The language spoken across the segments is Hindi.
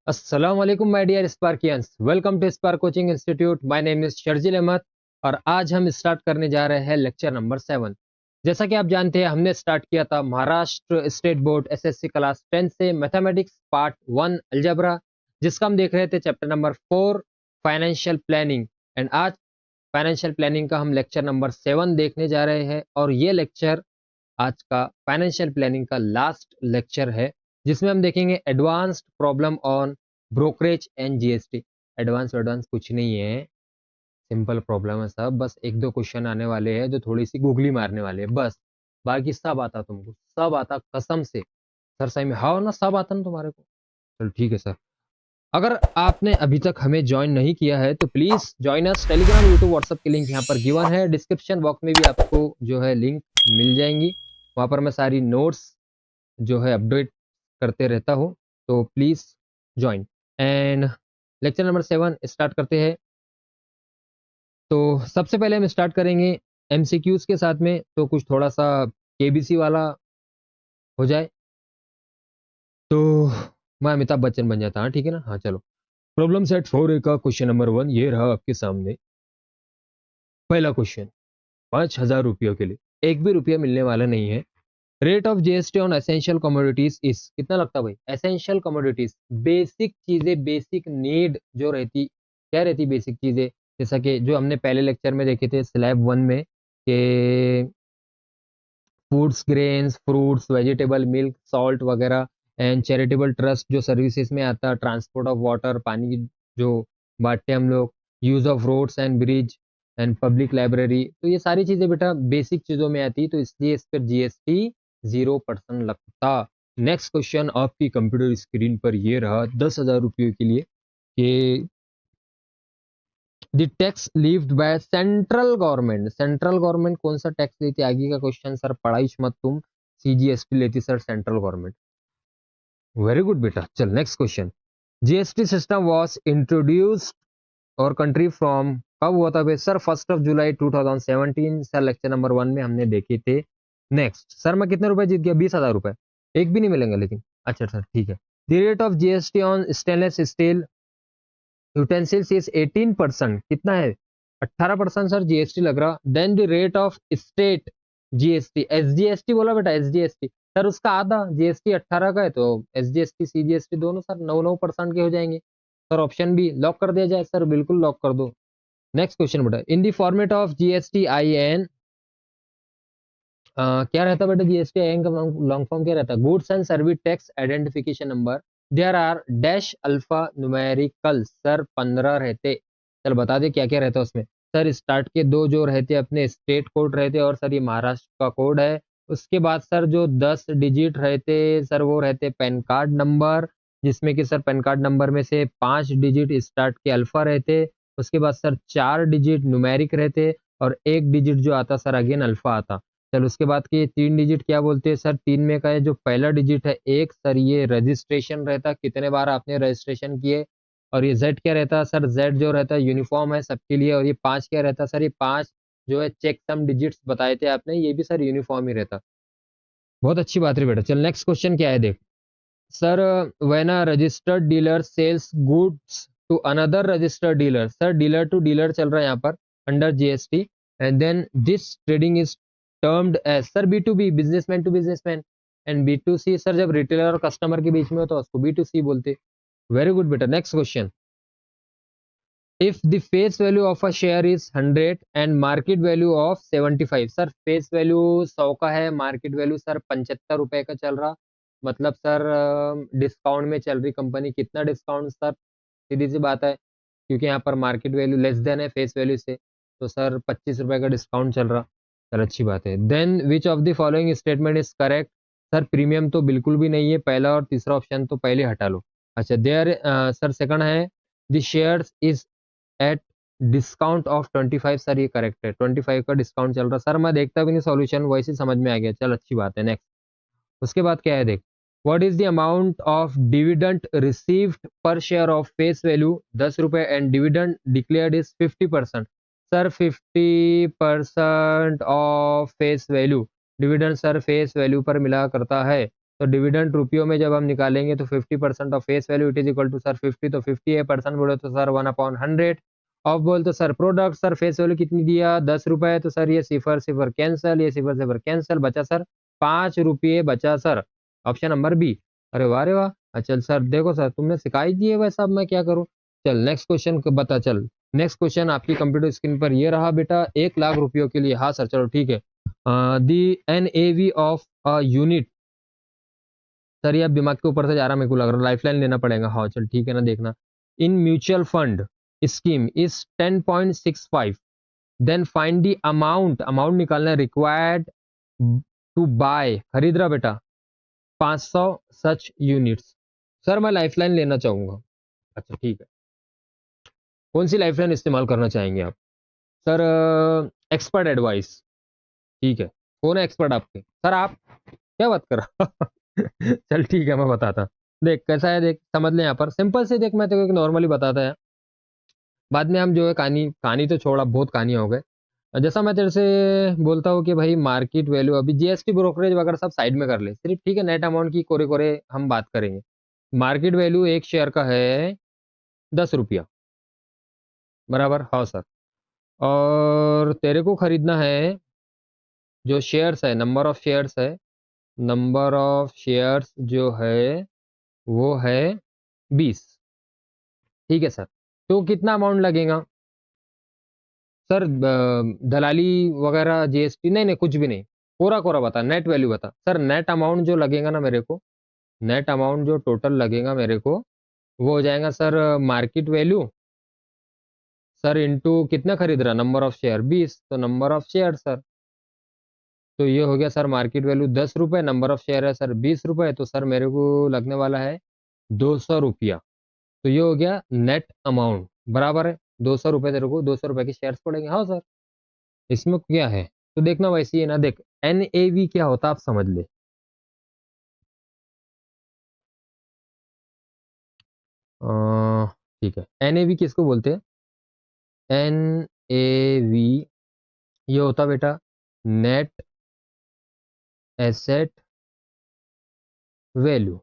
अस्सलाम वालेकुम my dear Sparkians, welcome to Spark coaching institute. My name is Sharjil Ahmad और आज हम स्टार्ट करने जा रहे हैं लेक्चर नंबर 7। जैसा कि आप जानते हैं, हमने स्टार्ट किया था Maharashtra state board SSC class 10 से मैथमेटिक्स पार्ट 1 अलजेब्रा, जिसका हम देख रहे थे chapter number 4 financial planning. And आज फाइनेंशियल प्लानिंग का हम लेक्चर नंबर 7 देखने जा रहे हैं और ये लेक्चर आज का फाइनेंशियल प्लानिंग का लास्ट लेक्चर है, जिसमें हम देखेंगे advanced problem on brokerage and GST. Advance advance कुछ नहीं है, सिंपल प्रॉब्लम है सब। बस एक दो क्वेश्चन आने वाले हैं जो थोड़ी सी गूगली मारने वाले हैं बस। बाकी सब आता तुमको, सब आता कसम से। सर सही में हाँ ना, सब आता ना तुम्हारे को। चलो ठीक है सर। अगर आपने अभी तक हमें ज्वाइन नहीं किया है तो please join us. Telegram, YouTube, WhatsApp की लिंक यहाँ पर गिवन है। डिस्क्रिप्शन बॉक्स में भी आपको जो है लिंक मिल जाएंगी। वहाँ पर मैं सारी नोट्स जो है अपडेट करते रहता हूँ, तो please join. And lecture number 7 start करते हैं। तो सबसे पहले हम स्टार्ट करेंगे एमसीक्यूज के साथ में, तो कुछ थोड़ा सा केबीसी वाला हो जाए तो मैं अमिताभ बच्चन बन जाता। हाँ ठीक है ना। हाँ चलो, प्रॉब्लम सेट 4A का क्वेश्चन नंबर 1 ये रहा आपके सामने। पहला क्वेश्चन, 5,000 रुपयों के लिए एक भी रुपया मिलने वाला नहीं है। Rate of GST on essential commodities is कितना लगता है भाई? एसेंशियल कमोडिटीज, बेसिक चीजें, बेसिक नीड जो रहती, क्या रहती बेसिक चीजें? जैसा कि जो हमने पहले लेक्चर में देखे थे स्लैब 1 में, कि foods, grains, fruits, vegetable, milk, salt वगैरह। एंड चैरिटेबल ट्रस्ट जो सर्विसेज में आता है, ट्रांसपोर्ट ऑफ वाटर, पानी की जो बांटते हम लोग, use of roads and bridge and public library. तो ये सारी चीजें बेटा बेसिक चीजों में आती, तो इसलिए इस पर जीएसटी 0% लगता। नेक्स्ट क्वेश्चन आपकी कंप्यूटर स्क्रीन पर ये रहा 10,000 रुपयों के लिए, कि the tax levied by central government. Central government कौन सा टैक्स लेती है? आगे का क्वेश्चन सर पढ़ाई मत तुम। सीजीएसटी लेती sir central government. Very good बेटा। चल next question, GST system was introduced और कंट्री फ्रॉम, कब हुआ था भाई? सर 1 जुलाई 2017। सर लेक्चर नंबर 1 में हमने देखे थे। नेक्स्ट सर, मैं कितने रुपए जीत गया? 20,000 रुपए। एक भी नहीं मिलेंगे लेकिन। अच्छा सर ठीक है। The rate of GST on stainless steel utensils is 18%। कितना है? 18% सर जीएसटी लग रहा। Then the rate of state GST, SGST बोला बेटा, एसजीएसटी सर उसका आधा। जीएसटी 18 का है तो एसजीएसटी सीजीएसटी दोनों सर 9-9% के हो जाएंगे। सर ऑप्शन बी लॉक कर दिया जाए? सर बिल्कुल लॉक कर दो। नेक्स्ट क्वेश्चन बेटा, in the format of GST I N, क्या रहता है बेटा जीएसटी आई एन का लॉन्ग फॉर्म क्या रहता है? Goods and service tax identification number. There are dash alpha numerical. Sir 15 रहते। चल बता दे क्या क्या रहता है उसमें। सर स्टार्ट के दो जो रहते अपने स्टेट कोड रहते, और सर ये महाराष्ट्र का कोड है। उसके बाद सर जो 10 डिजिट रहते सर वो रहते पैन कार्ड नंबर, जिसमें कि सर पैन कार्ड नंबर में से 5 डिजिट स्टार्ट के अल्फा रहते। उसके बाद सर 4 डिजिट न्यूमेरिक रहते, और एक डिजिट जो आता सर अगेन अल्फा आता। चल उसके बाद के 3 डिजिट क्या बोलते हैं सर? 3 में का है जो पहला डिजिट है एक, सर ये रजिस्ट्रेशन रहता, कितने बार आपने रजिस्ट्रेशन किए। और ये जेड क्या रहता है सर? जेड जो रहता है यूनिफॉर्म है सबके लिए। और ये 5 क्या रहता है सर? ये 5 जो है चेक सम डिजिट्स बताए थे आपने, ये भी सर यूनिफॉर्म ही रहता। बहुत अच्छी बात है बेटा। चल नेक्स्ट क्वेश्चन क्या है देख। Sir when a registered dealer sells goods to another registered dealer, sir dealer to dealer चल रहा है यहाँ पर under GST. And then this trading is termed as sir B to B, businessman to businessman. And B to C sir जब रिटेलर और कस्टमर के बीच में हो तो उसको बी टू सी बोलते। वेरी गुड बेटा। Next question, if the face value of a share is 100 and market value of 75। Sir face value 100 का है, मार्केट वैल्यू सर 75 रुपए का चल रहा। मतलब सर डिस्काउंट में चल रही कंपनी। कितना डिस्काउंट सर? सीधी सी बात है, क्योंकि यहाँ पर मार्केट वैल्यू लेस देन है फेस वैल्यू से, तो सर 25 रुपए का डिस्काउंट चल रहा। सर अच्छी बात है। Then which of the following statement is correct? Sir premium तो बिल्कुल भी नहीं है, पहला और तीसरा ऑप्शन तो पहले हटा लो। अच्छा देयर सर सेकंड है the shares is at discount of 25। Sir ये करेक्ट है, 25 का डिस्काउंट चल रहा। सर मैं देखता भी नहीं सॉल्यूशन, वैसे समझ में आ गया। चल अच्छी बात है। नेक्स्ट उसके बाद क्या है देख, what is the amount of dividend received पर शेयर ऑफ फेस वैल्यू 10 रुपए and dividend declared is 50%। Sir 50% of face value, dividend sir face value पर मिला करता है। तो डिविडेंड रुपयों में जब हम निकालेंगे तो 50% of face value it is equal to sir 50, तो 50% बोले तो सर 1/100 ऑफ बोल तो sir product, sir face value कितनी दिया 10 रुपए, तो सर ये सिफर सिफर कैंसिल, ये सिफर सिफर कैंसिल, बचा सर 5 रुपये बचा सर, ऑप्शन नंबर बी। अरे वाह रे वाह, चल सर देखो सर तुमने सिखाई दिए वैसा, अब मैं क्या करूँ। चल नेक्स्ट क्वेश्चन बता। चल नेक्स्ट क्वेश्चन आपकी कंप्यूटर स्क्रीन पर ये रहा बेटा, 1 लाख रुपयों के लिए। हाँ सर चलो ठीक है। दी NAV of a unit, sir ये अब दिमाग के ऊपर से जा रहा मेरे को लग रहा, लाइफलाइन लेना पड़ेगा। हाँ चल ठीक है ना, देखना। In mutual fund scheme is 10.65, then find the amount, amount निकालना है रिक्वायर्ड टू बाय, खरीद रहा बेटा 500 सच यूनिट्स। सर मैं लाइफलाइन लेना चाहूंगा। अच्छा ठीक है, कौन सी लाइफलाइन इस्तेमाल करना चाहेंगे आप। सर एक्सपर्ट एडवाइस, ठीक है। कौन है एक्सपर्ट आपके, सर आप क्या बात कर रहा चल ठीक है मैं बताता। देख कैसा है, देख समझ ले, यहाँ पर सिंपल से देख, मैं तेरे को नॉर्मली बताता है, बाद में हम जो है कहानी, कहानी तो छोड़ा, बहुत कहानियां हो गए। जैसा मैं तेरे से बोलता हूँ कि भाई मार्केट वैल्यू, अभी जीएसटी ब्रोकरेज वगैरह सब साइड में कर ले, सिर्फ ठीक है नेट अमाउंट की कोरे कोरे हम बात करेंगे। मार्केट वैल्यू एक शेयर का है 10 रुपया, बराबर। हाँ सर, और तेरे को खरीदना है, जो शेयर्स है, नंबर ऑफ शेयर्स है, नंबर ऑफ शेयर्स जो है वो है 20, ठीक है सर। तो कितना अमाउंट लगेगा सर, दलाली वगैरह जीएसटी नहीं नहीं कुछ भी नहीं, कोरा कोरा बता, नेट वैल्यू बता सर। नेट अमाउंट जो लगेगा ना मेरे को, नेट अमाउंट जो टोटल लगेगा मेरे को, वो हो जाएगा sir market value sir into कितना खरीद रहा, नंबर ऑफ शेयर 20, तो नंबर ऑफ शेयर सर, तो ये हो गया सर मार्केट वैल्यू 10 रुपये, नंबर ऑफ शेयर है सर 20 रुपये, तो सर मेरे को लगने वाला है 200 रुपया। तो ये हो गया नेट अमाउंट, बराबर है 200 रुपये, तेरे को 200 रुपये के शेयर्स पड़ेंगे। हाँ सर, इसमें क्या है तो देखना वैसे ही है ना। देख NAV क्या होता है आप समझ ले। ठीक है, NAV किसको बोलते हैं, NAV ये होता बेटा net asset value,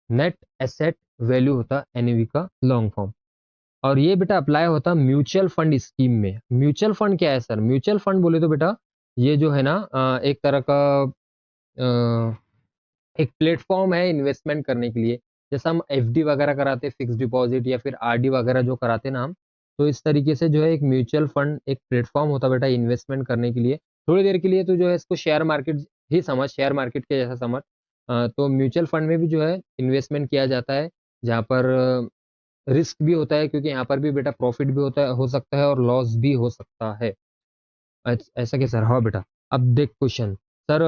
net asset value होता NAV का लॉन्ग फॉर्म। और ये बेटा अप्लाई होता म्यूचुअल फंड स्कीम में। म्यूचुअल फंड क्या है सर, म्यूचुअल फंड बोले तो बेटा ये जो है ना एक तरह का एक प्लेटफॉर्म है इन्वेस्टमेंट करने के लिए। जैसा हम FD वगैरह कराते हैं, फिक्स डिपॉजिट या फिर RD वगैरह जो कराते हैं ना हम, तो इस तरीके से जो है एक म्यूचुअल फंड एक प्लेटफॉर्म होता है बेटा इन्वेस्टमेंट करने के लिए। थोड़ी देर के लिए तो जो है इसको शेयर मार्केट ही समझ, शेयर मार्केट के जैसा समझ। तो म्यूचुअल फंड में भी जो है इन्वेस्टमेंट किया जाता है, जहाँ पर रिस्क भी होता है, क्योंकि यहाँ पर भी बेटा प्रॉफिट भी होता है, हो सकता है, और लॉस भी हो सकता है। ऐसा क्या सर, हाँ बेटा। अब देख क्वेश्चन सर,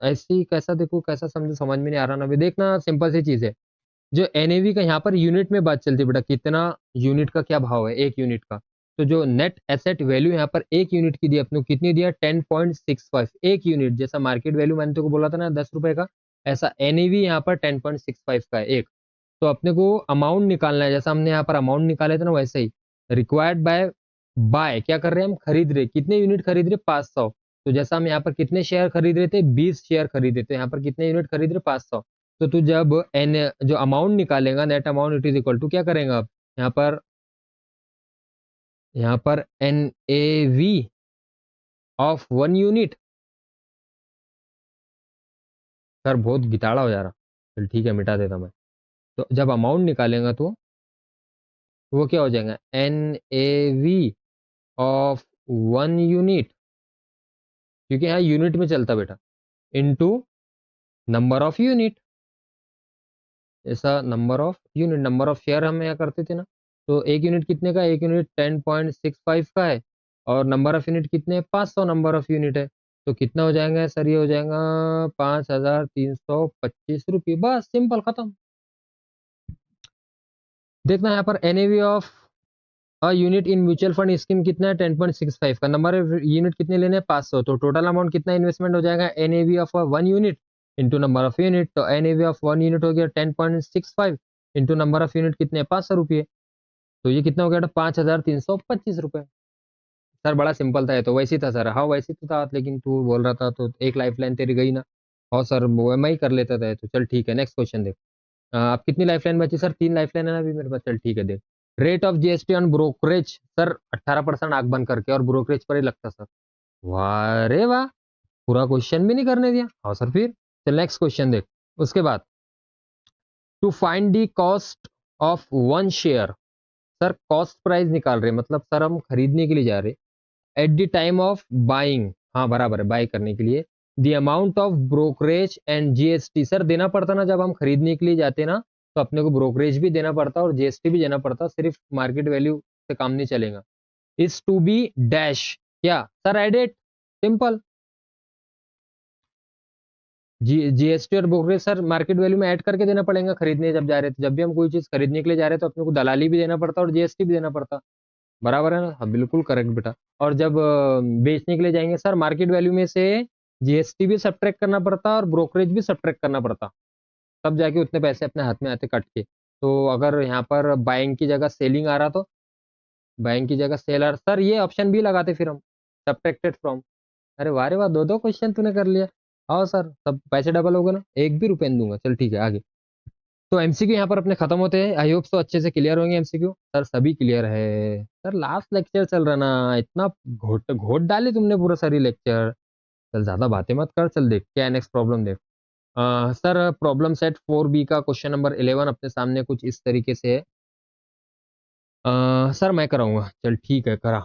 ऐसे ही कैसा देखो, कैसा समझो, समझ में नहीं आ रहा ना, अभी देखना सिंपल सी चीज है। जो NAV का यहाँ पर यूनिट में बात चलती है बेटा, कितना यूनिट का क्या भाव है एक यूनिट का। तो जो नेट एसेट वैल्यू यहाँ पर एक यूनिट की दी अपने को, कितनी दिया 10.65 एक यूनिट, जैसा मार्केट वैल्यू मैंने तो को बोला था ना 10 रुपए का, ऐसा NAV यहाँ पर 10.65 का है एक। तो अपने को अमाउंट निकालना है, जैसा हमने यहाँ पर अमाउंट निकाले थे ना वैसे ही, रिक्वायर्ड बाय, बाय क्या कर रहे हैं हम, खरीद रहे, कितने यूनिट खरीद रहे 500। तो जैसा हम यहाँ पर कितने शेयर खरीद रहे थे 20 शेयर खरीद रहे थे, यहाँ पर कितने यूनिट खरीद रहे 500। तो तू जब एन जो अमाउंट निकालेगा net amount it is equal to क्या करेगा आप, यहाँ पर NAV ऑफ 1 यूनिट। सर बहुत गिताड़ा हो जा रहा, चल ठीक है मिटा देता मैं। तो जब अमाउंट निकालेगा तो वो क्या हो जाएगा, NAV ऑफ 1 यूनिट, क्योंकि यहाँ यूनिट में चलता बेटा, इनटू नंबर ऑफ यूनिट, ऐसा number of unit, number of share हम यहाँ करते थे ना। तो एक यूनिट कितने का, एक यूनिट 10.65 का है, और नंबर ऑफ यूनिट कितने, 500 नंबर ऑफ यूनिट है। तो कितना हो जाएगा सर, ये हो जाएगा 5,325 रुपये, बस सिंपल खत्म। देखना यहाँ पर NAV of unit in mutual fund scheme कितना है 10.65 का, नंबर ऑफ यूनिट कितने लेने हैं 500, तो टोटल अमाउंट कितना इन्वेस्टमेंट हो जाएगा NAV of 1 unit into number of unit. तो NAV ऑफ 1 यूनिट हो गया 10.65 इंटू नंबर ऑफ यूनिट कितने 500 रुपये, तो ये कितना हो गया 5,325 रुपये। सर बड़ा सिंपल था ये तो, वैसे ही था सर, हाँ वैसे तो था, लेकिन तू बोल रहा था तो एक लाइफ लाइन तेरी गई ना। और सर वो मैं ही कर लेता था, तो चल ठीक है। नेक्स्ट क्वेश्चन देख। आप कितनी लाइफलाइन बची सर? 3 लाइफलाइन है ना अभी मेरे पास। चल ठीक है देख। Rate of GST on brokerage sir 18% आंख बंद करके, और ब्रोकरेज पर ही लगता सर। वाह रे वाह, पूरा क्वेश्चन भी नहीं करने दिया। हाँ सर फिर चल नेक्स्ट क्वेश्चन देख। उसके बाद to find the cost of one share, sir cost price निकाल रहे, मतलब सर हम खरीदने के लिए जा रहे at the time of buying. हाँ बराबर है, बाय करने के लिए। The amount of brokerage and GST, sir देना पड़ता ना जब हम खरीदने के लिए जाते ना, तो अपने को ब्रोकरेज भी देना पड़ता और जीएसटी भी देना पड़ता, सिर्फ मार्केट वैल्यू से काम नहीं चलेगा। इज टू बी डैश, क्या सर? Edit, simple. जीएसटी और ब्रोकरेज सर मार्केट वैल्यू में ऐड करके देना पड़ेगा खरीदने जब जा रहे थे। जब भी हम कोई चीज खरीदने के लिए जा रहे हैं तो अपने को दलाली भी देना पड़ता और जीएसटी भी देना पड़ता। बराबर है ना? हाँ बिल्कुल करेक्ट बेटा। और जब बेचने के लिए जाएंगे सर, मार्केट वैल्यू में से जीएसटी भी सब्ट्रैक्ट करना पड़ता और ब्रोकरेज भी सब्ट्रैक्ट करना पड़ता, तब जाके उतने पैसे अपने हाथ में आते कट के। तो अगर यहाँ पर बाइंग की जगह सेलिंग आ रहा, तो बाइंग की जगह सेलर, सर ये ऑप्शन भी लगाते फिर हम, सब्ट्रैक्टेड फ्रॉम। अरे वाह रे वाह, दो दो क्वेश्चन तूने कर लिया। हाँ सर, सब पैसे डबल हो गए ना, एक भी रुपए नहीं दूंगा। चल ठीक है आगे। तो एमसीक्यू यहाँ पर अपने खत्म होते हैं। आई होप तो अच्छे से क्लियर होंगे एमसीक्यू। सर सभी क्लियर है सर, लास्ट लेक्चर चल रहा ना, इतना घोट घोट डाले तुमने पूरा सारी लेक्चर। चल ज्यादा बातें मत कर, चल देख क्या नेक्स्ट प्रॉब्लम देख। सर प्रॉब्लम सेट 4B का क्वेश्चन नंबर 11 अपने सामने कुछ इस तरीके से है। सर मैं कराऊंगा, चल ठीक है करा।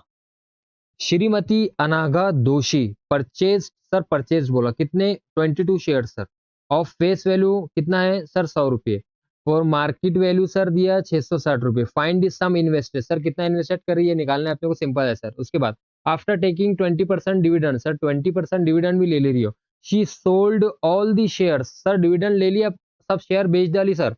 श्रीमती अनागा दोषी परचेज, सर परचेज बोला कितने? 22 share sir. Of face value कितना है सर? 100 रुपये। फॉर मार्केट वैल्यू सर दिया 660 रुपये। फाइंड सम इन्वेस्टेड, सर कितना इन्वेस्टेड कर रही है निकालना है अपने को, सिंपल है सर। उसके बाद after taking 20% dividend, sir 20% dividend भी ले रही हो। She sold all the share, sir dividend ले लिया, सब शेयर बेच डाली sir.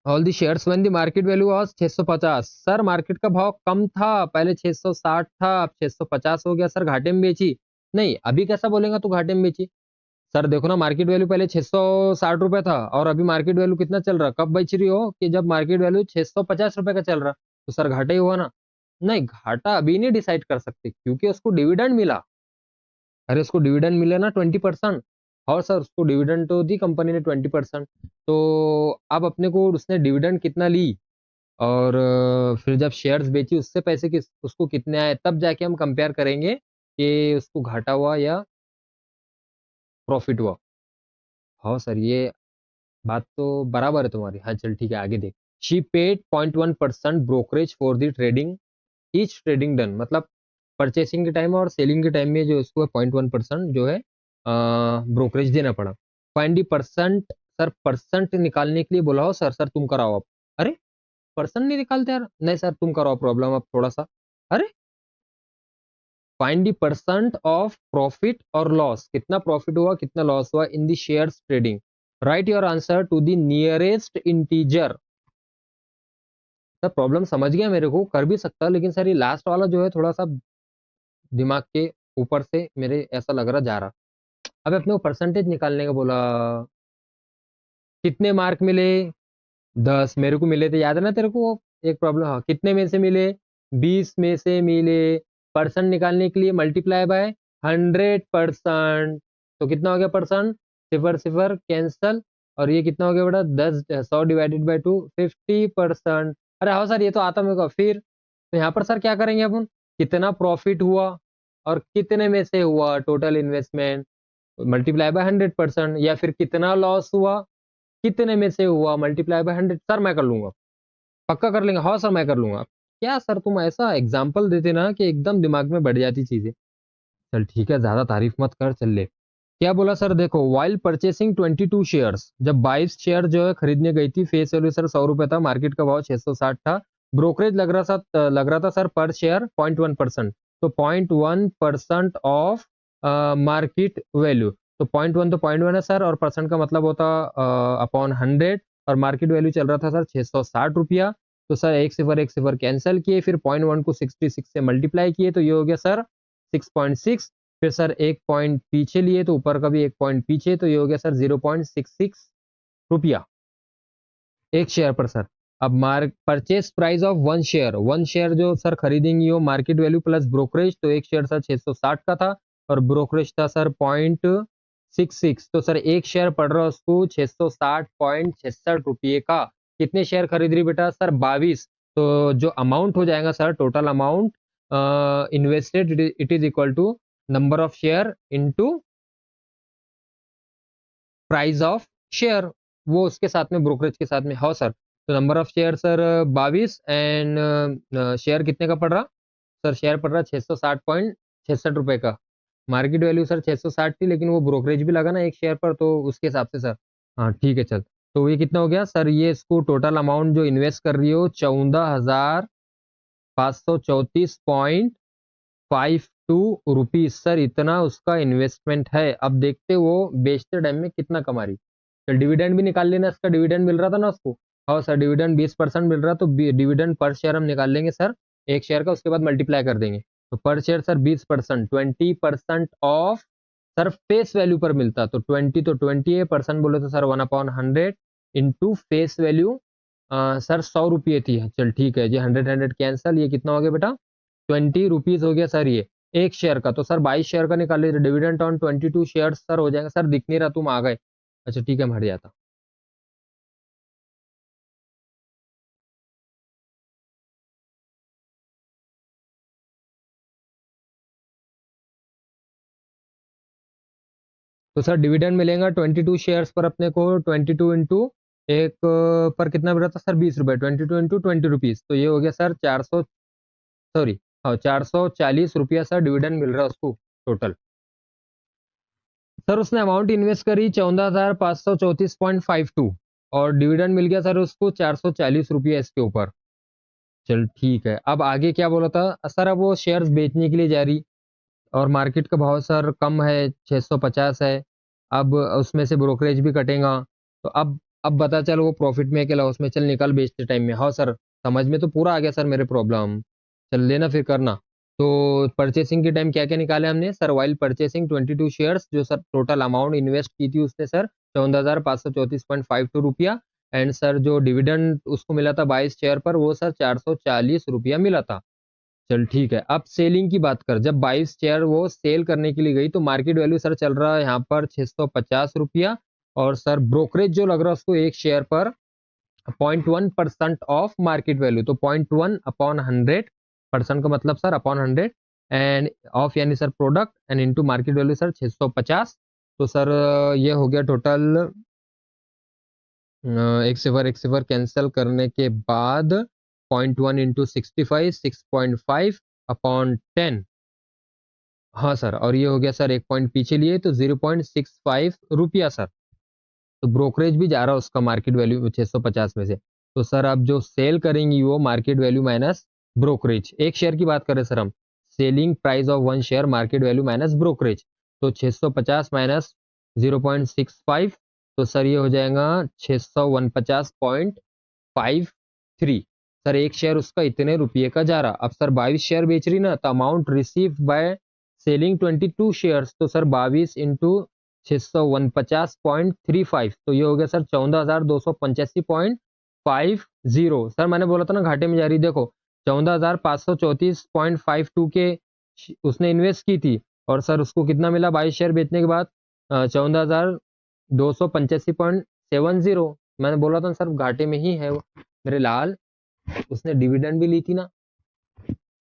All the shares when the market value was 650, sir market का भाव कम था, पहले 660 था, अब 650 हो गया, सर घाटे में बेची। नहीं अभी कैसा बोलेगा तू घाटे में बेची? सर देखो ना, मार्केट वैल्यू पहले 660 रुपए था और अभी मार्केट वैल्यू कितना चल रहा, कब बेच रही हो? कि जब मार्केट वैल्यू 650 रुपए का चल रहा, तो सर घाटा ही हुआ ना। नहीं घाटा अभी नहीं डिसाइड कर सकते क्योंकि उसको डिविडेंड मिला। अरे उसको डिविडेंड मिले ना 20%। और सर उसको डिविडेंड तो दी कंपनी ने 20%। तो अब अपने को उसने डिविडेंड कितना ली, और फिर जब शेयर्स बेची उससे पैसे किस उसको कितने आए, तब जाके हम कंपेयर करेंगे कि उसको घाटा हुआ या प्रॉफिट हुआ। हाँ सर ये बात तो बराबर है तुम्हारी। हाँ चल ठीक है आगे देख। She paid 0.1% brokerage for the trading, each trading done, मतलब परचेसिंग के टाइम और सेलिंग के टाइम में जो इसको 0.1% जो है ब्रोकरेज देना पड़ा। Find the percent, sir percent निकालने के लिए बोला हो सर, सर तुम कराओ अब। अरे परसेंट नहीं निकालते यार, नहीं सर तुम कराओ प्रॉब्लम अब थोड़ा सा। अरे find the percent of profit और लॉस, कितना प्रॉफिट हुआ कितना लॉस हुआ in the shares trading. Right your answer to the nearest integer. Sir problem समझ गया, मेरे को कर भी सकता, लेकिन सर ये लास्ट वाला जो है थोड़ा सा दिमाग के ऊपर से मेरे ऐसा लग रहा जा रहा। अब अपने को परसेंटेज निकालने का बोला। कितने मार्क मिले? 10 मेरे को मिले थे, याद है ना तेरे को? एक प्रॉब्लम, हाँ कितने में से मिले? 20 में से मिले। परसेंट निकालने के लिए मल्टीप्लाई बाय 100%, तो कितना हो गया परसेंट? सिफर सिफर कैंसल, और ये कितना हो गया बेटा? 10, 100 डिवाइडेड बाई 2, 50%। अरे हाँ सर ये तो आता मेरे को। फिर तो यहाँ पर सर क्या करेंगे अपन? कितना प्रॉफिट हुआ और कितने में से हुआ टोटल इन्वेस्टमेंट, मल्टीप्लाई बाय 100%, या फिर कितना लॉस हुआ कितने में से हुआ मल्टीप्लाई बाय 100। सर मैं कर लूंगा, पक्का कर लेंगे। हाँ सर मैं कर लूंगा। क्या सर तुम ऐसा एग्जाम्पल देते ना कि एकदम दिमाग में बैठ जाती चीजें। चल ठीक है ज्यादा तारीफ मत कर, चल ले। क्या बोला सर देखो, वाइल परचेसिंग 22 शेयर्स, जब 22 शेयर जो है खरीदने गई थी, फेस वैल्यू सर 100 रुपए था, मार्केट का भाव 660 था, ब्रोकरेज लग रहा था सर पर शेयर 0.1%, तो 0.1% ऑफ मार्केट वैल्यू। तो 0.1 तो 0.1 है सर, और परसेंट का मतलब होता अपॉन 100, और मार्केट वैल्यू चल रहा था सर 660 रुपया। तो सर एक सिफर कैंसिल किए, फिर 0.1 को 66 से मल्टीप्लाई किए, तो ये हो गया सर 6.6। फिर सर एक पॉइंट पीछे लिए तो ऊपर का भी एक पॉइंट पीछे, तो ये हो गया सर 0.66 रुपया एक शेयर पर सर। अब mark purchase price of one share जो सर खरीदेंगी हो मार्केट वैल्यू प्लस ब्रोकरेज, तो एक शेयर सर 660 का था, और ब्रोकरेज था सर 0.66। तो सर एक शेयर पड़ रहा है उसको 660.66 रुपये का। कितने शेयर खरीद रही बेटा सर 22। तो जो अमाउंट हो जाएगा sir total amount invested it is equal to number of share into price of share, वो उसके साथ में ब्रोकरेज के साथ में। हाँ सर, तो number of share sir 22 and share कितने का पड़ रहा सर, शेयर पड़ रहा 660.66 रुपये का। मार्केट वैल्यू सर 660 थी, लेकिन वो ब्रोकरेज भी लगा ना एक शेयर पर, तो उसके हिसाब से सर। हाँ ठीक है चल, तो ये कितना हो गया सर, ये इसको टोटल अमाउंट जो इन्वेस्ट कर रही हो 14,534.52 रुपीज सर, इतना उसका इन्वेस्टमेंट है। अब देखते वो बेचते टाइम में कितना कमा रही। तो डिविडेंड भी निकाल लेना, इसका डिविडेंड मिल रहा था ना उसको। हाँ सर, डिविडेंड 20% मिल रहा, तो डिविडेंड पर शेयर हम निकाल लेंगे सर एक शेयर का, उसके बाद मल्टीप्लाई कर देंगे। तो पर share sir 20%, 20% of sir face value पर मिलता, तो 20 तो 20 है, परसेंट बोले तो sir 1/100 into face value sir 100 रुपये थी। चल ठीक है जी, 100 कैंसल, ये कितना हो गया बेटा 20 रुपीज हो गया सर ये एक शेयर का। तो सर 22 शेयर का निकाल लीजिए, डिविडेंड ऑन 22 शेयर सर हो जाएगा सर, दिख नहीं रहा तुम आ गए। अच्छा ठीक है, हम हट जाता। तो सर डिविडेंड मिलेगा 22 शेयर्स पर अपने को, 22 इंटू एक पर कितना मिल रहा था सर 20 रुपए, 22 इंटू 20 रुपीज, तो ये हो गया सर 400, सॉरी हाँ 440 रुपया सर डिविडेंड मिल रहा है उसको टोटल। सर उसने अमाउंट इन्वेस्ट करी 14,534.52 और डिविडेंड मिल गया सर उसको 440 रुपया इसके ऊपर। चल ठीक है, अब आगे क्या बोला था सर, अब वो शेयर्स बेचने के लिए जा रही और मार्केट का भाव सर कम है 650 है। अब उसमें से ब्रोकरेज भी कटेगा, तो अब बता चल वो प्रॉफिट में है कि लॉस में। चल निकल बेचते टाइम में। हाँ सर, समझ में तो पूरा आ गया सर मेरे प्रॉब्लम। चल लेना फिर करना। तो परचेसिंग के टाइम क्या क्या निकाले हमने सर, वाइल परचेसिंग 22 शेयर्स, जो सर टोटल अमाउंट इन्वेस्ट की थी उसने सर 14,534.52 रुपया। एंड सर जो डिविडेंड उसको मिला था 22 शेयर पर, वो सर 440 रुपया मिला था। चल ठीक है, अब सेलिंग की बात कर, जब 22 शेयर वो सेल करने के लिए गई तो मार्केट वैल्यू सर चल रहा है यहाँ पर 650 रुपया, और सर ब्रोकरेज जो लग रहा है उसको एक शेयर पर 0.1% ऑफ मार्केट वैल्यू, तो 0.1/100, परसेंट का मतलब सर अपॉन 100 एंड ऑफ यानी sir product and into market value sir 650। तो सर ये हो गया टोटल, एक सिफर कैंसिल करने के बाद 0.1 इंटू 65, 6.5 अपॉन 10। हाँ सर, और ये हो गया सर एक पॉइंट पीछे लिए तो 0.65 रुपया सर। तो ब्रोकरेज भी जा रहा है उसका मार्केट वैल्यू 650 में से। तो सर अब जो सेल करेंगी वो मार्केट वैल्यू माइनस ब्रोकरेज, एक शेयर की बात करें सर हम, selling price of one share market value minus brokerage, तो 650 माइनस 0.65, तो सर ये हो जाएगा 649.53। सर एक शेयर उसका इतने रुपये का जा रहा। अब सर 22 शेयर बेच रही ना, तो amount receive by selling 22 shares, तो सर 22 इंटू 649.35, तो ये हो गया सर 14,285.50। सर मैंने बोला था ना घाटे में जा रही, देखो 14,534.52 के उसने इन्वेस्ट की थी, और सर उसको कितना मिला 22 शेयर बेचने के बाद 14,285.70। मैंने बोला था सर घाटे में ही है वो मेरे लाल। उसने डिविडेंड भी ली थी ना,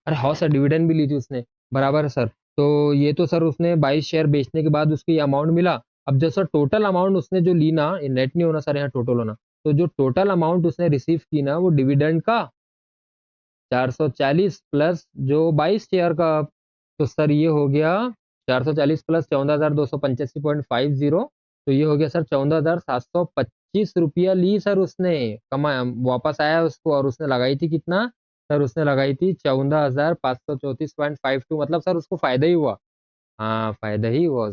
अरे हाँ सर डिविडेंड भी ली थी उसने, बराबर है सर। तो ये तो सर उसने 22 शेयर बेचने के बाद उसको ये अमाउंट मिला। अब जो सर टोटल अमाउंट उसने जो ली ना, ये नेट नहीं होना सर, यहाँ टोटल होना, तो जो टोटल अमाउंट उसने रिसीव की ना वो डिविडेंड का 440 प्लस जो 22 शेयर का, तो सर ये हो गया 440 प्लस 14,285.50, तो ये हो गया सर 14,725 रुपया ली सर उसने, कमाया वापस आया उसको, और उसने लगाई थी कितना सर, उसने लगाई थी 14,534.52, मतलब सर उसको फायदा ही हुआ। हाँ फायदा ही हुआ।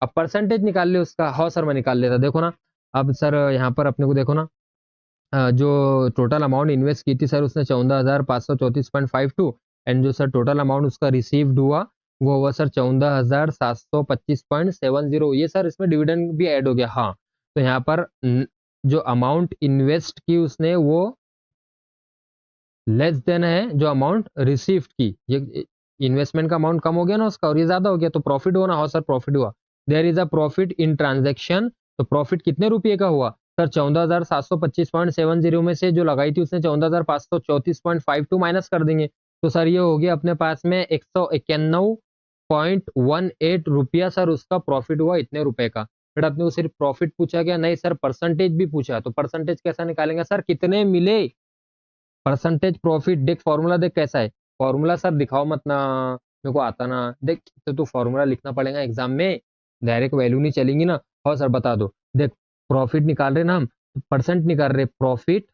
अब परसेंटेज निकाल ले उसका। हाँ सर मैं निकाल लेता, देखो ना। अब सर यहाँ पर अपने को देखो ना, जो टोटल अमाउंट इन्वेस्ट की थी सर उसने 14,534.52, एंड जो सर टोटल अमाउंट उसका रिसीव्ड हुआ वो हुआ सर 14,725.70। ये सर इसमें डिविडेंड भी ऐड हो गया। हाँ, तो यहाँ पर जो अमाउंट इन्वेस्ट की उसने वो लेस देन है जो अमाउंट रिसीव्ड की, ये इन्वेस्टमेंट का अमाउंट कम हो गया ना उसका और ये ज्यादा हो गया तो प्रॉफिट हुआ ना। हाँ सर प्रॉफिट हुआ। There is a profit in transaction. तो प्रॉफिट कितने रुपये का हुआ सर? 14,725.70 में से जो लगाई थी उसने 14,534.52 माइनस कर देंगे। तो सर ये हो गया अपने पास में 191.18 रुपया सर उसका प्रॉफिट हुआ इतने रुपए का। बट अपने को सिर्फ प्रॉफिट पूछा गया नहीं सर, परसेंटेज भी पूछा। तो परसेंटेज कैसा निकालेंगे सर? कितने मिले परसेंटेज प्रॉफिट। देख फॉर्मूला देख कैसा है। फॉर्मूला सर दिखाओ मत ना, मेरे को आता ना। देख तो तू फॉर्मूला लिखना पड़ेगा एग्जाम में, डायरेक्ट वैल्यू नहीं चलेंगी ना। हाँ सर बता दो। देख प्रॉफिट निकाल रहे ना हम, परसेंट निकाल रहे। प्रॉफिट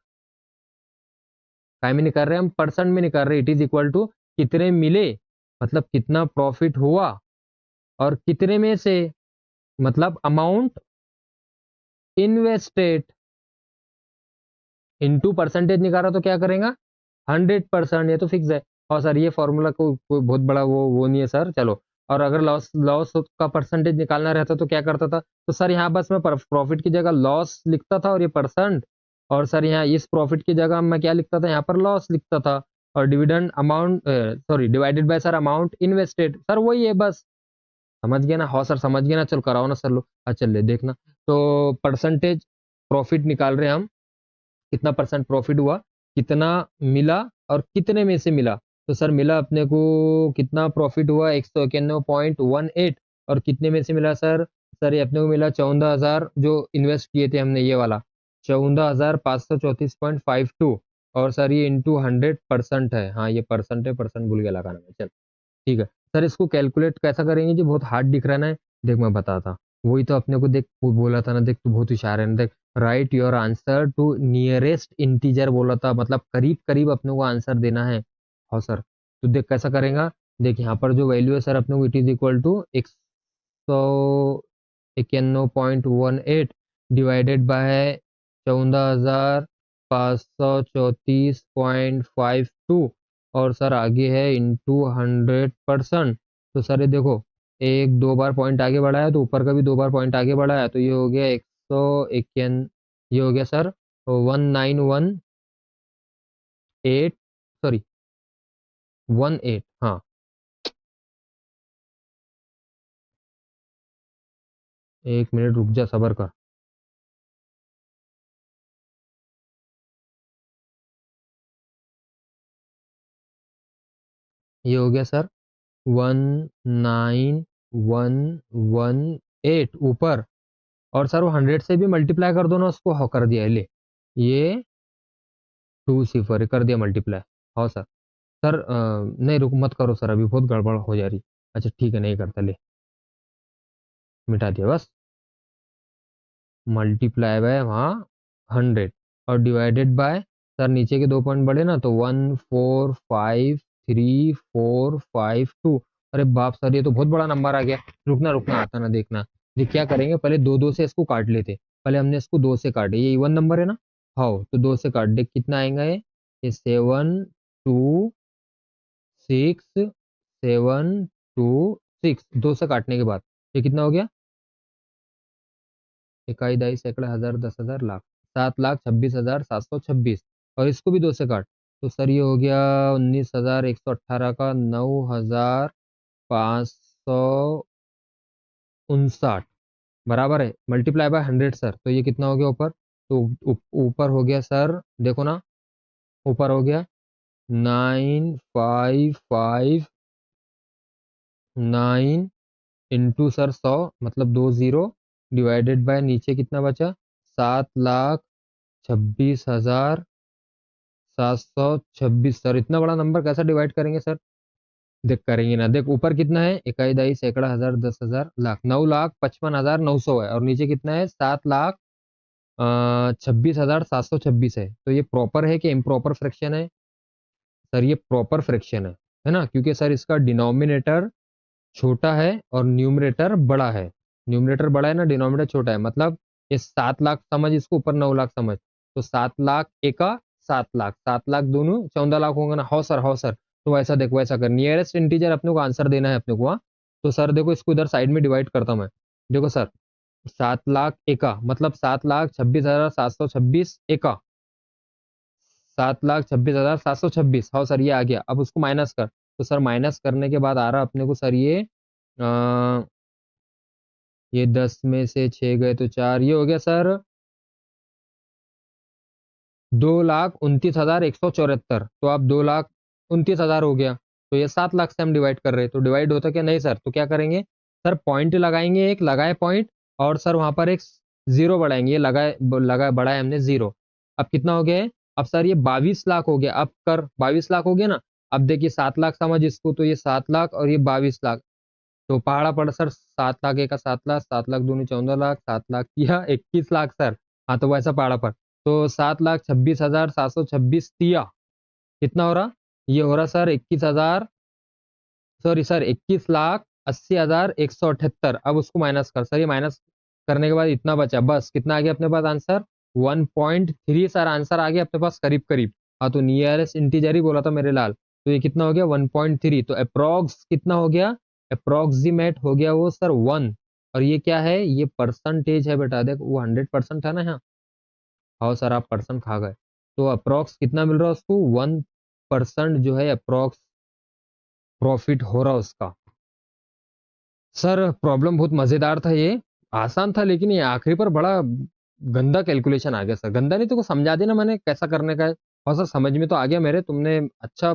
काय में निकाल रहे हम? परसेंट में निकाल रहे। इट इज इक्वल टू कितने मिले, मतलब कितना प्रॉफिट हुआ, और कितने में से मतलब अमाउंट इन्वेस्टेड इनटू परसेंटेज निकाला तो क्या करेगा? 100%। ये तो फिक्स है। और सर ये फॉर्मूला कोई बहुत बड़ा वो नहीं है सर। चलो, और अगर लॉस लॉस का परसेंटेज निकालना रहता तो क्या करता था? तो सर यहाँ बस मैं प्रॉफिट की जगह लॉस लिखता था और ये परसेंट, और सर यहाँ इस प्रॉफिट की जगह मैं क्या लिखता था? यहाँ पर लॉस लिखता था। और dividend amount sorry divided by sir amount invested. Sir वही है बस। समझ गया ना? हाँ सर समझ गया ना। चल कराओ ना सर लो। अच्छा ले देखना। तो परसेंटेज प्रॉफिट निकाल रहे हैं हम, कितना परसेंट प्रॉफिट हुआ, कितना मिला और कितने में से मिला। तो सर मिला अपने को कितना प्रॉफिट हुआ? 191.18। और कितने में से मिला सर? सर ये अपने को मिला 14,000 जो इन्वेस्ट किए थे हमने, ये वाला 14,534.52। और सर ये इंटू 100% है। हाँ ये परसेंट है, परसेंट भूल गया लगाना मैं। चल ठीक है सर, इसको कैलकुलेट कैसा करेंगे जी? बहुत हार्ड दिख रहा है ना। देख मैं बताता। वही तो अपने को देख वो बोला था ना, देख तू बहुत होशियार है ना। देख write your answer to nearest integer बोला था, मतलब करीब करीब अपने को आंसर देना है। हाँ सर। तो देख कैसा करेगा। देख यहाँ पर जो वैल्यू है सर अपने को, it is equal to 191.18 divided by 14,534.52। और सर आगे है इंटू 100%। तो सर ये देखो, एक दो बार पॉइंट आगे बढ़ाया तो ऊपर का भी दो बार पॉइंट आगे बढ़ाया, तो ये हो गया 191। ये हो गया सर 1918, सॉरी 18। हाँ एक मिनट रुक जा, सबर कर। ये हो गया सर 19,118 ऊपर। और सर वो 100 से भी मल्टीप्लाई कर दो ना उसको। हाँ कर दिया है, ले ये 2 सिफर कर दिया मल्टीप्लाई। हाँ सर। सर नहीं रुक मत करो सर, अभी बहुत गड़बड़ हो जा रही। अच्छा ठीक है नहीं करता, ले मिटा दिया बस। मल्टीप्लाई बाय वहाँ 100 और डिवाइडेड बाय सर नीचे के दो पॉइंट बढ़े ना, तो 1453452। अरे बाप सर ये तो बहुत बड़ा नंबर आ गया। रुकना रुकना आता ना देखना। ये क्या करेंगे, पहले दो दो से इसको काट लेते। पहले हमने इसको दो से काटे, ये इवन नंबर है ना। हाँ तो दो से काट दे, कितना आएगा ये 726 दो से काटने के बाद ये कितना हो गया? इकाई दाई सैकड़ा हजार दस हजार लाख, 7,26,726। और इसको भी दो से काट, तो सर ये हो गया 19,118 का 9,559 बराबर है मल्टीप्लाई बाय 100 सर। तो ये कितना हो गया ऊपर? तो ऊपर हो गया सर, देखो ना, ऊपर हो गया 9,559 इंटू सर 100, मतलब 20 डिवाइडेड बाय नीचे कितना बचा? 7,26,726। सर इतना बड़ा नंबर कैसा डिवाइड करेंगे सर? देख करेंगे ना। देख ऊपर कितना है? इकाई दाई सैकड़ा हजार दस हजार लाख, 9,55,900 है। और नीचे कितना है? 7,26,726 है। तो ये प्रॉपर है कि इम्प्रॉपर फ्रैक्शन है? सर ये प्रॉपर फ्रैक्शन है ना, क्योंकि सर इसका डिनोमिनेटर छोटा है और न्यूमरेटर बड़ा है। न्यूमरेटर बड़ा है ना, डिनोमिनेटर छोटा है। मतलब ये 7 लाख समझ, इसको ऊपर 9 लाख समझ। तो 7 लाख एका 7 लाख, 7 लाख दोनों 14 लाख होंगे ना। हाँ सर हाँ सर। तो वैसा देखो, ऐसा कर, नियरेस्ट इंटीजर अपने को आंसर देना है अपने को। हाँ तो सर देखो इसको इधर साइड में डिवाइड करता हूं मैं। देखो सर 7 लाख एका मतलब 7,26,726 एका 7,26,726। हाँ सर ये आ गया। अब उसको माइनस कर, तो सर माइनस करने के बाद आ रहा अपने को सर ये 10 में से 6 गए तो 4, ये हो गया सर 2,29,174। तो आप 2,29,000 हो गया, तो ये 7 लाख से हम डिवाइड कर रहे हैं, तो डिवाइड होता क्या नहीं सर, तो क्या करेंगे सर, पॉइंट लगाएंगे, एक लगाए पॉइंट और सर वहां पर एक जीरो बढ़ाएंगे, ये लगाए बढ़ाए हमने जीरो। अब कितना हो गया है, अब सर ये 22 लाख हो गया, अब कर 22 लाख हो गया ना। अब देखिए 7 लाख समझ इसको, तो ये 7 लाख और ये 22 लाख, तो पहाड़ा पड़ सर 7 लाख एक का 7 लाख, 7 लाख दूनी 14 लाख, 7 लाख या 21 लाख सर। हाँ तो वैसा पहाड़ा पर, तो 7,26,726 तिया कितना हो रहा, ये हो रहा सर 21,000, सॉरी सर 21,80,178। अब उसको माइनस कर सर, ये माइनस करने के बाद इतना बचा, बस कितना आ गया अपने पास आंसर 1.3 सर, आंसर आ गया अपने पास करीब करीब। हाँ तो नियरेस्ट इंटीजर ही बोला था मेरे लाल, तो ये कितना हो गया 1.3, तो अप्रोक्स कितना हो गया, अप्रोक्सीमेट हो गया वो सर 1। और ये क्या है, ये परसेंटेज है बेटा, देख वो 100% था ना यहाँ। हाँ सर आप परसेंट खा गए, तो अप्रोक्स कितना मिल रहा है उसको 1% जो है अप्रोक्स प्रॉफिट हो रहा उसका। सर प्रॉब्लम बहुत मजेदार था ये, आसान था, लेकिन ये आखिरी पर बड़ा गंदा कैलकुलेशन आ गया सर, गंदा नहीं तो को समझा देना मैंने कैसा करने का है, और सर समझ में तो आ गया मेरे, तुमने अच्छा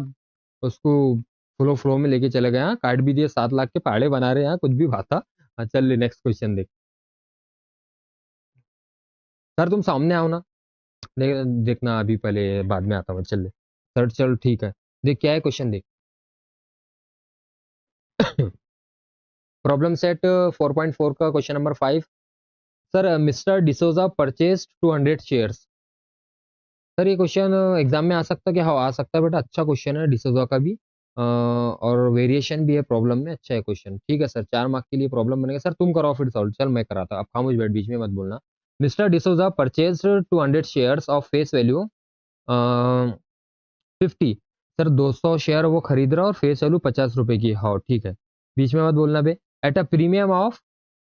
उसको फ्लो फ्लो में लेके चले गए, हाँ काट भी दिए, 7 लाख के पहाड़े बना रहे हैं, कुछ भी बात था। हाँ चल नेक्स्ट क्वेश्चन देख। सर तुम सामने आओ ना, देखना अभी पहले बाद में आता हूँ, चल सर चल ठीक है, देख क्या है क्वेश्चन देख। प्रॉब्लम सेट 4.4 का question number 5। Sir mister D'Souza purchase 200 shares. Sir ये क्वेश्चन एग्जाम में आ सकता है क्या, हाँ आ सकता है बेटा, अच्छा क्वेश्चन है डिसोजा का भी, और वेरिएशन भी है प्रॉब्लम में, अच्छा है क्वेश्चन, ठीक है सर 4 मार्क के लिए प्रॉब्लम बनेगा। सर तुम कराओ फिर सॉल्व, चल मैं कराता, आप खामोश बैठ बीच में मत बोलना। Mister D'Souza purchase 200 shares of face value 50। Sir 200 share वो खरीद रहा और फेस वैल्यू 50 रुपए की, हाँ ठीक है, बीच में मत बोलना बे। At a premium of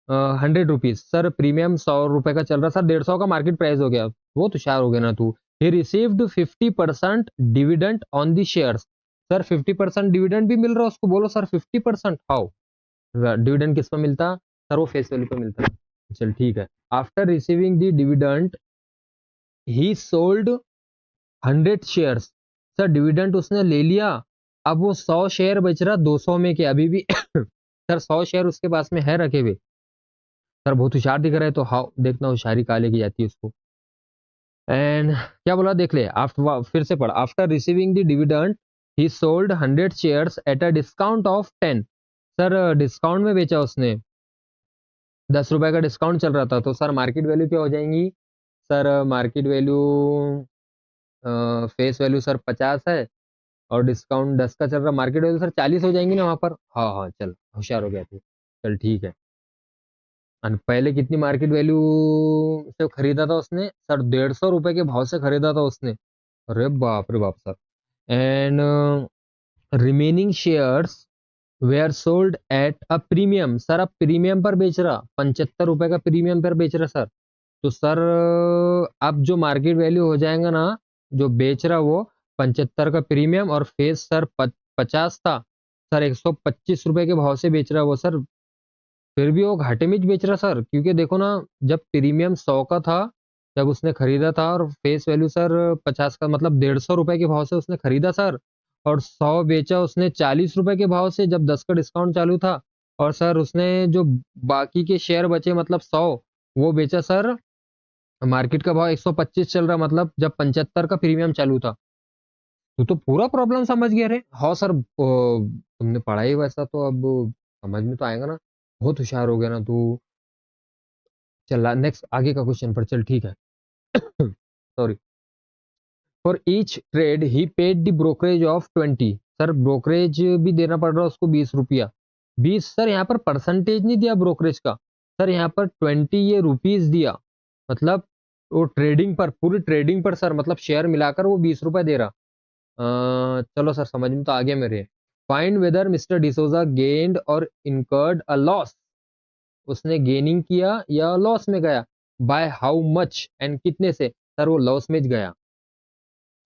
100 rupees, sir premium 100 रुपए का चल रहा, सर 150 का मार्केट प्राइस हो गया, वो तो शार हो गया ना तू। He received 50% dividend on the shares. Sir 50% dividend भी मिल रहा है उसको, बोलो सर 50%, हाउ डिविडेंड किस पे मिलता, सर वो फेस वैल्यू पे मिलता है। चल ठीक है, आफ्टर रिसीविंग दी डिविडेंड ही सोल्ड 100 शेयर्स। सर डिविडेंड उसने ले लिया, अब वो 100 शेयर बेच रहा 200 में के अभी भी सर 100 शेयर उसके पास में है रखे हुए, सर बहुत होशियार दिख रहा है, तो हाँ देखना होशियारी कहाँ लेके जाती है उसको। एंड क्या बोला देख ले, आफ्टर फिर से पढ़, after receiving the dividend he sold 100 shares at a discount of 10। Sir discount में बेचा उसने, 10 रुपए का डिस्काउंट चल रहा था, तो सर मार्केट वैल्यू क्या हो जाएंगी, sir market value face value sir 50 है, और डिस्काउंट 10 का चल रहा, मार्केट वैल्यू सर 40 हो जाएंगी ना वहां पर, हाँ हाँ चल होशियार हो गया तू, चल ठीक है। और पहले कितनी मार्केट वैल्यू से खरीदा था उसने, सर 150 रुपए के भाव से खरीदा था उसने, अरे बाप रे बाप sir. And remaining shares where sold at a premium, sir अब प्रीमियम पर बेच रहा, 75 रुपए का प्रीमियम पर बेच रहा सर। तो सर अब जो मार्केट वैल्यू हो जाएगा ना, जो बेच रहा वो 75 का प्रीमियम, और फेस सर 50 था, सर 125 रुपए के भाव से बेच रहा वो सर, फिर भी वो घाटे में ही बेच रहा सर, क्योंकि देखो ना, जब प्रीमियम 100 का था जब उसने खरीदा था, और फेस वैल्यू सर 50 का, मतलब 150 रुपए के भाव से उसने खरीदा सर, और 100 बेचा उसने 40 रुपए के भाव से जब 10 का डिस्काउंट चालू था, और सर उसने जो बाकी के शेयर बचे मतलब 100, वो बेचा सर, मार्केट का भाव 125 चल रहा, मतलब जब 75 का प्रीमियम चालू था। तू तो पूरा प्रॉब्लम समझ गया रे, हाँ सर तुमने पढ़ाई वैसा, तो अब समझ में तो आएगा ना, बहुत होशियार हो गया ना तू। चल नेक्स्ट आगे का क्वेश्चन पर चल, ठीक है। Sorry. For each trade he paid the brokerage of 20। Sir brokerage भी देना पड़ रहा है उसको 20 रुपया, 20 सर यहाँ पर परसेंटेज नहीं दिया ब्रोकरेज का, सर यहाँ पर 20 ये रुपीज दिया, मतलब वो ट्रेडिंग पर, पूरी ट्रेडिंग पर सर, मतलब शेयर मिलाकर वो 20 रुपए दे रहा। चलो सर समझ में तो आ गया मेरे। Find weather mister D'Souza gained और इनकर्ड अ लॉस। उसने गेनिंग किया या लॉस में गया, बाय हाउ मच एंड कितने से, सर वो लॉस में गया,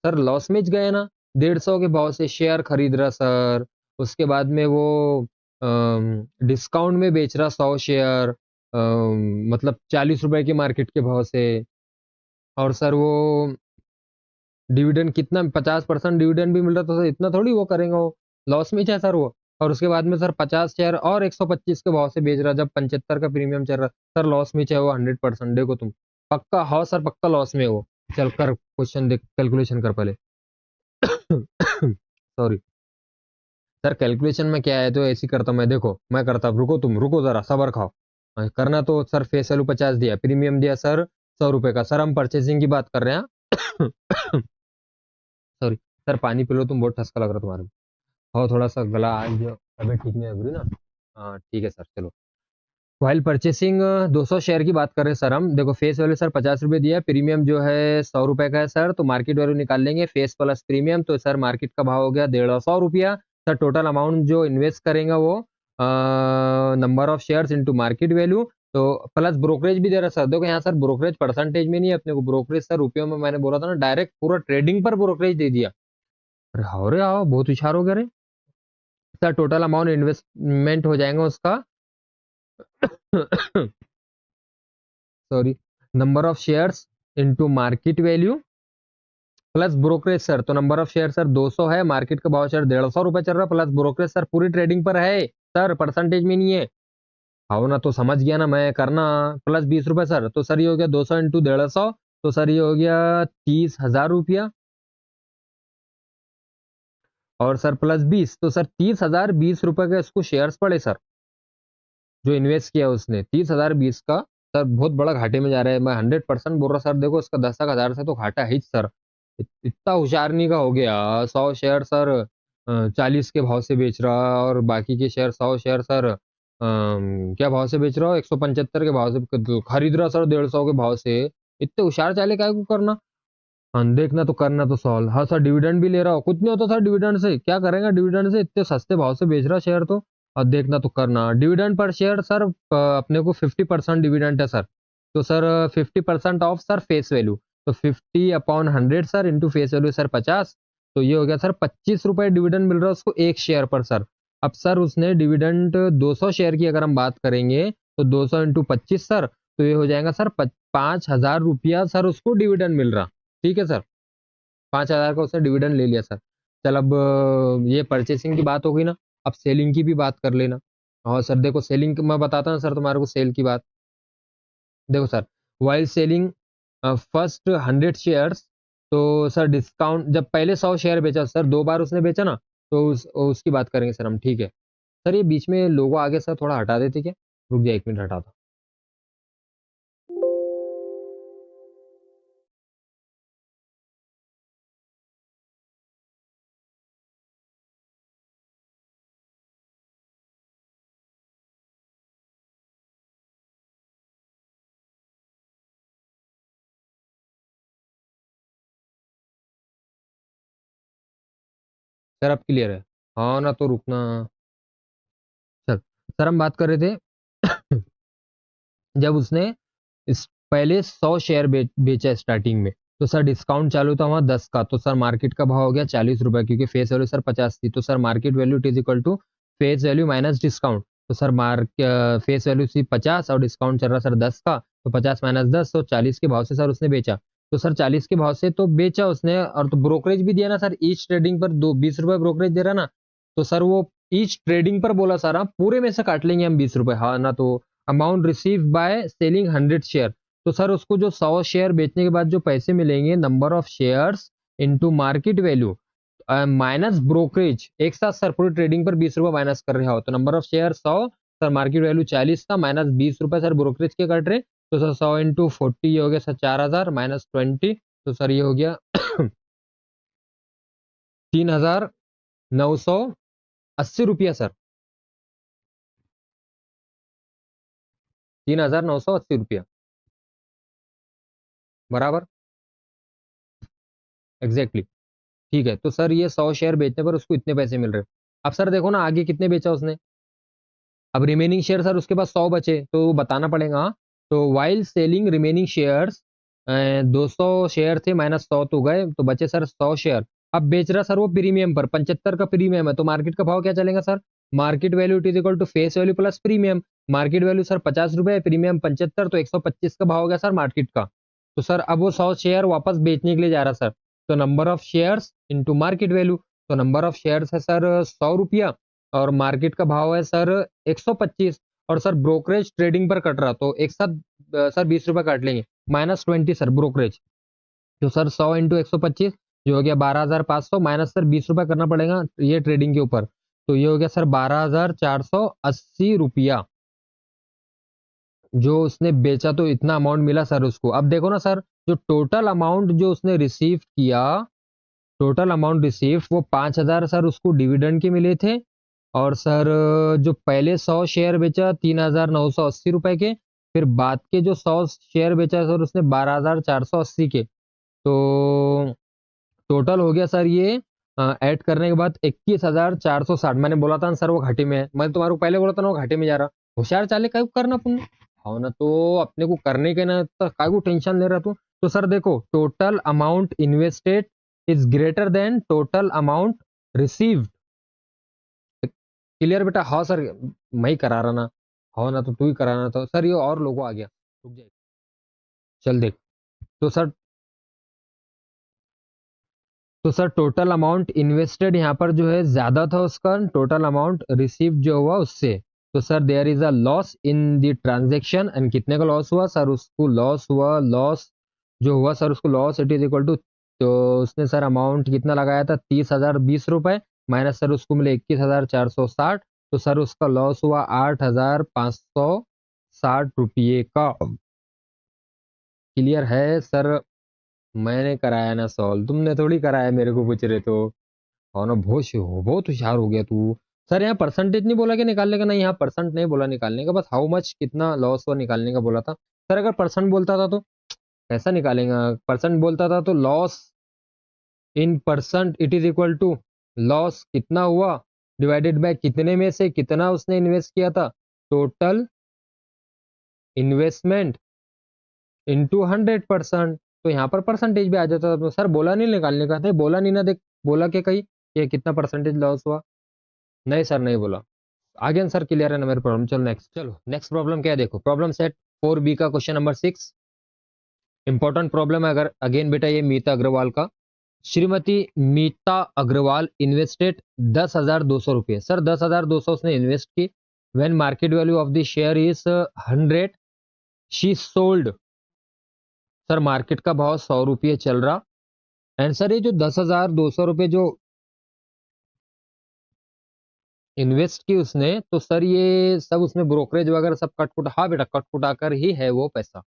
सर लॉस में गया ना, 150 के भाव से शेयर खरीद रहा सर, उसके बाद में वो डिस्काउंट में बेच रहा 100 शेयर, मतलब 40 रुपए के मार्केट के भाव से। और सर वो डिविडेंड कितना, 50% डिविडेंड भी मिल रहा, तो सर इतना थोड़ी वो करेंगे, वो लॉस में ही है सर वो। और उसके बाद में सर 50 शेयर और 125 के भाव से बेच रहा, जब 75 का प्रीमियम चल रहा, सर लॉस में चाहे वो 100%। देखो तुम, पक्का हाँ सर, पक्का लॉस में वो। चल कर क्वेश्चन देख, कैलकुलेशन कर पहले। सॉरी सर, कैलकुलेशन में क्या है तो ऐसी करता मैं, देखो मैं करता, रुको तुम, रुको जरा सबर खाओ। करना तो सर फेस वैल्यू 50 दिया, प्रीमियम दिया सर 100 रुपए का। सर हम परचेसिंग की बात कर रहे हैं। सॉरी सर, पानी पी लो, तुम बहुत ठसका लग रहा तुम्हारे में। और थोड़ा सा गला आज तबीयत ठीक नहीं लग रही ना। हाँ ठीक है सर, चलो। वाइल परचेसिंग 200 शेयर की बात कर रहे हैं सर हम। देखो फेस वैल्यू सर 50 रुपए दिया है, प्रीमियम जो है 100 रुपए का है सर, तो मार्केट वैल्यू निकाल लेंगे फेस प्लस प्रीमियम, तो सर मार्केट का भाव हो गया 150 रुपया। सर टोटल अमाउंट जो इन्वेस्ट करेंगे वो number of shares into market value, तो प्लस ब्रोकरेज भी दे रहा है सर। देखो यहाँ सर ब्रोकरेज परसेंटेज में नहीं है अपने को, ब्रोकरेज सर रुपयों में, मैंने बोला था ना, डायरेक्ट पूरा ट्रेडिंग पर ब्रोकरेज दे दिया। अरे हाँ रे हाँ, बहुत होशियार हो गए रे। सर टोटल अमाउंट इन्वेस्टमेंट हो जाएगा उसका sorry, number of shares into market value plus brokerage sir. तो नंबर ऑफ शेयर सर 200 है, मार्केट का भाव सर 150 रुपए चल रहा, प्लस ब्रोकरेज सर पूरी ट्रेडिंग पर है सर, परसेंटेज में नहीं है। आओ ना, तो समझ गया ना मैं, करना प्लस 20 रुपए सर, तो सर ये हो गया 200 इंटू 150, तो सर ये हो गया 30,000 रुपया। और सर प्लस 20, तो सर 30,020 रुपए का इसको शेयर्स पड़े सर, जो इन्वेस्ट किया उसने 30,020 का। सर बहुत बड़ा घाटे में जा रहा है, मैं 100% बोल रहा सर। देखो इसका 10,000 से तो घाटा है ही सर। इतना होशियार नहीं का हो गया। 100 शेयर सर 40 के भाव से बेच रहा, और बाकी के शेयर 100 शेयर सर क्या भाव से बेच रहा हो, 175 के भाव से खरीद रहा सर, 150 के भाव से। इतने होशियार चाले काय को करना। हाँ देखना तो करना तो सॉल्व। हाँ सर, डिविडेंड भी ले रहा हो, कुछ नहीं होता सर डिविडेंड से, क्या करेंगे डिविडेंड से, इतने सस्ते भाव से बेच रहा शेयर तो। और देखना तो करना, डिविडेंड पर शेयर सर अपने को 50% डिविडेंड है सर, तो sir 50% of sir face value, तो 50/100 sir into face value sir 50, तो ये हो गया सर 25 रुपए डिविडेंड मिल रहा है उसको एक शेयर पर सर। अब सर उसने डिविडेंड 200 शेयर की अगर हम बात करेंगे, तो 200 इंटू 25 सर, तो ये हो जाएगा सर 5,000 रुपया सर उसको डिविडेंड मिल रहा। ठीक है सर, 5,000 का उसने डिविडेंड ले लिया सर। चल अब ये परचेसिंग की बात हो गई ना, अब सेलिंग की भी बात कर लेना। और सर देखो सेलिंग मैं बताता हूँ सर तुम्हारे को सेल की बात। देखो sir, while selling first 100 shares, तो सर डिस्काउंट जब पहले 100 शेयर बेचा सर, 2 बार उसने बेचा ना, तो उसकी बात करेंगे सर हम। ठीक है सर, ये बीच में लोगो आगे सर थोड़ा हटा देते क्या, रुक जाए 1 मिनट, हटा दो। सर अब क्लियर है, हाँ ना, तो रुकना। सर सर हम बात कर रहे थे जब उसने इस पहले 100 शेयर बेचा स्टार्टिंग में, तो सर डिस्काउंट चालू था वहां 10 का, तो सर मार्केट का भाव हो गया 40 रुपए, क्योंकि फेस वैल्यू सर 50 थी, तो sir market value it is equal to face value minus discount. तो सर फेस वैल्यू थी 50 और डिस्काउंट चल रहा सर 10 का, तो 50 - 10, तो 40 के भाव से सर उसने बेचा। तो सर 40 के भाव से तो बेचा उसने, और तो ब्रोकरेज भी दिया ना सर, ईच ट्रेडिंग पर 20 रुपए ब्रोकरेज दे रहा ना, तो सर वो ईच ट्रेडिंग पर बोला सर, हाँ पूरे में से काट लेंगे हम 20 रुपए, हाँ ना, तो amount receive by selling 100 share, तो सर उसको जो 100 शेयर बेचने के बाद जो पैसे मिलेंगे, number of shares into market value minus brokerage, एक साथ सर पूरी ट्रेडिंग पर 20 रुपए माइनस कर रहे हो, तो number of share 100 sir, market value 40 का, माइनस 20 रुपए सर ब्रोकरेज के कट रहे, तो सर 100 इंटू 40 ये हो गया सर 4,000 माइनस 20, तो सर ये हो गया 3,980 रुपया सर, 3,980 रुपया बराबर, एग्जैक्टली exactly. ठीक है, तो सर ये 100 शेयर बेचने पर उसको इतने पैसे मिल रहे हैं। अब सर देखो ना आगे कितने बेचा उसने, अब रिमेनिंग शेयर सर उसके पास 100 बचे, तो वो बताना पड़ेगा, हाँ। तो while selling remaining shares, 200 share थे माइनस 100 तो गए, तो बचे सर 100 शेयर, अब बेच रहा सर वो प्रीमियम पर, 75 का प्रीमियम है, तो मार्केट का भाव क्या चलेगा sir, market value it is equal to face value plus premium. Market value sir 50 रुपए, प्रीमियम 75, तो 125 का भाव हो गया सर मार्केट का। तो सर अब वो 100 शेयर वापस बेचने के लिए जा रहा सर, तो number of shares into market value, तो नंबर ऑफ शेयर्स है सर 100 रुपया और मार्केट का भाव है सर 125, और सर ब्रोकरेज ट्रेडिंग पर कट रहा, तो एक साथ सर 20 रुपए काट लेंगे, -20 सर ब्रोकरेज। तो सर 100 इंटू 125 जो हो गया 12,500, माइनस सर 20 रुपए करना पड़ेगा ये ट्रेडिंग के ऊपर, तो ये हो गया सर 12,480 रुपया जो उसने बेचा, तो इतना अमाउंट मिला सर उसको। अब देखो ना सर, जो टोटल अमाउंट जो उसने रिसीव किया, टोटल अमाउंट रिसीव वो 5,000 सर उसको डिविडेंड के मिले थे, और सर जो पहले 100 शेयर बेचा 3,980 रुपए के, फिर बाद के जो 100 शेयर बेचा सर उसने 12,480 के, तो टोटल हो गया सर ये ऐड करने के बाद 21,460। मैंने बोला था ना सर वो घाटे में है, मैंने तुम्हारे को पहले बोला था ना वो घाटे में जा रहा। होशियार चाले काय को करना पुण्य, हाँ ना, तो अपने को करने के ना, तो काय को टेंशन ले रहा तू। तो सर देखो, total amount invested is greater than total amount received. Clear बेटा, हाँ सर मैं ही करा रहा ना, हाँ ना, तो तू ही कराना था सर, ये और लोगों आ गया, रुक जाए, चल देख। तो सर, टोटल अमाउंट इन्वेस्टेड यहाँ पर जो है ज्यादा था उसका, टोटल अमाउंट रिसीव जो हुआ उससे, तो sir there is a loss in the transaction, and कितने का लॉस हुआ सर, उसको लॉस हुआ, लॉस जो हुआ सर उसको loss it is equal to, तो उसने सर अमाउंट कितना लगाया था 30,020 रुपए, माइनस सर उसको मिले 21,460, तो सर उसका लॉस हुआ 8,560 रुपये का। क्लियर है सर, मैंने कराया ना सॉल्व, तुमने थोड़ी कराया, मेरे को पूछ रहे तो, और ना बहुत होशियार हो गया तू। सर यहाँ परसेंटेज नहीं बोला कि निकालने का, नहीं यहाँ परसेंट नहीं बोला निकालने का, बस हाउ मच कितना लॉस हुआ निकालने का बोला था। सर अगर परसेंट बोलता था तो कैसा निकालेगा, परसेंट बोलता था तो loss in percent it is equal to loss कितना हुआ डिवाइडेड बाय कितने में से कितना उसने इन्वेस्ट किया था, टोटल इन्वेस्टमेंट इंटू 100%, तो यहाँ पर परसेंटेज भी आ जाता था। तो सर बोला नहीं निकालने का था, बोला नहीं ना, देख बोला क्या कहीं कि कितना परसेंटेज लॉस हुआ, नहीं सर नहीं बोला। आगे आंसर क्लियर है ना मेरे प्रॉब्लम। चलो नेक्स्ट, नेक्स्ट प्रॉब्लम क्या है, देखो प्रॉब्लम सेट 4B का क्वेश्चन नंबर 6, इंपॉर्टेंट प्रॉब्लम है। अगर अगेन बेटा ये मीता अग्रवाल का, श्रीमती मीता अग्रवाल इन्वेस्टेड 10,200 रुपये, सर 10,200 उसने इन्वेस्ट की, when market value of the share is 100, she sold, sir market का भाव 100 रुपये चल रहा, एंड सर ये जो 10,200 रुपये जो इन्वेस्ट की उसने, तो सर ये सब उसमें ब्रोकरेज वगैरह सब कट कुट, हाँ बेटा कट कुटा कर ही है वो पैसा,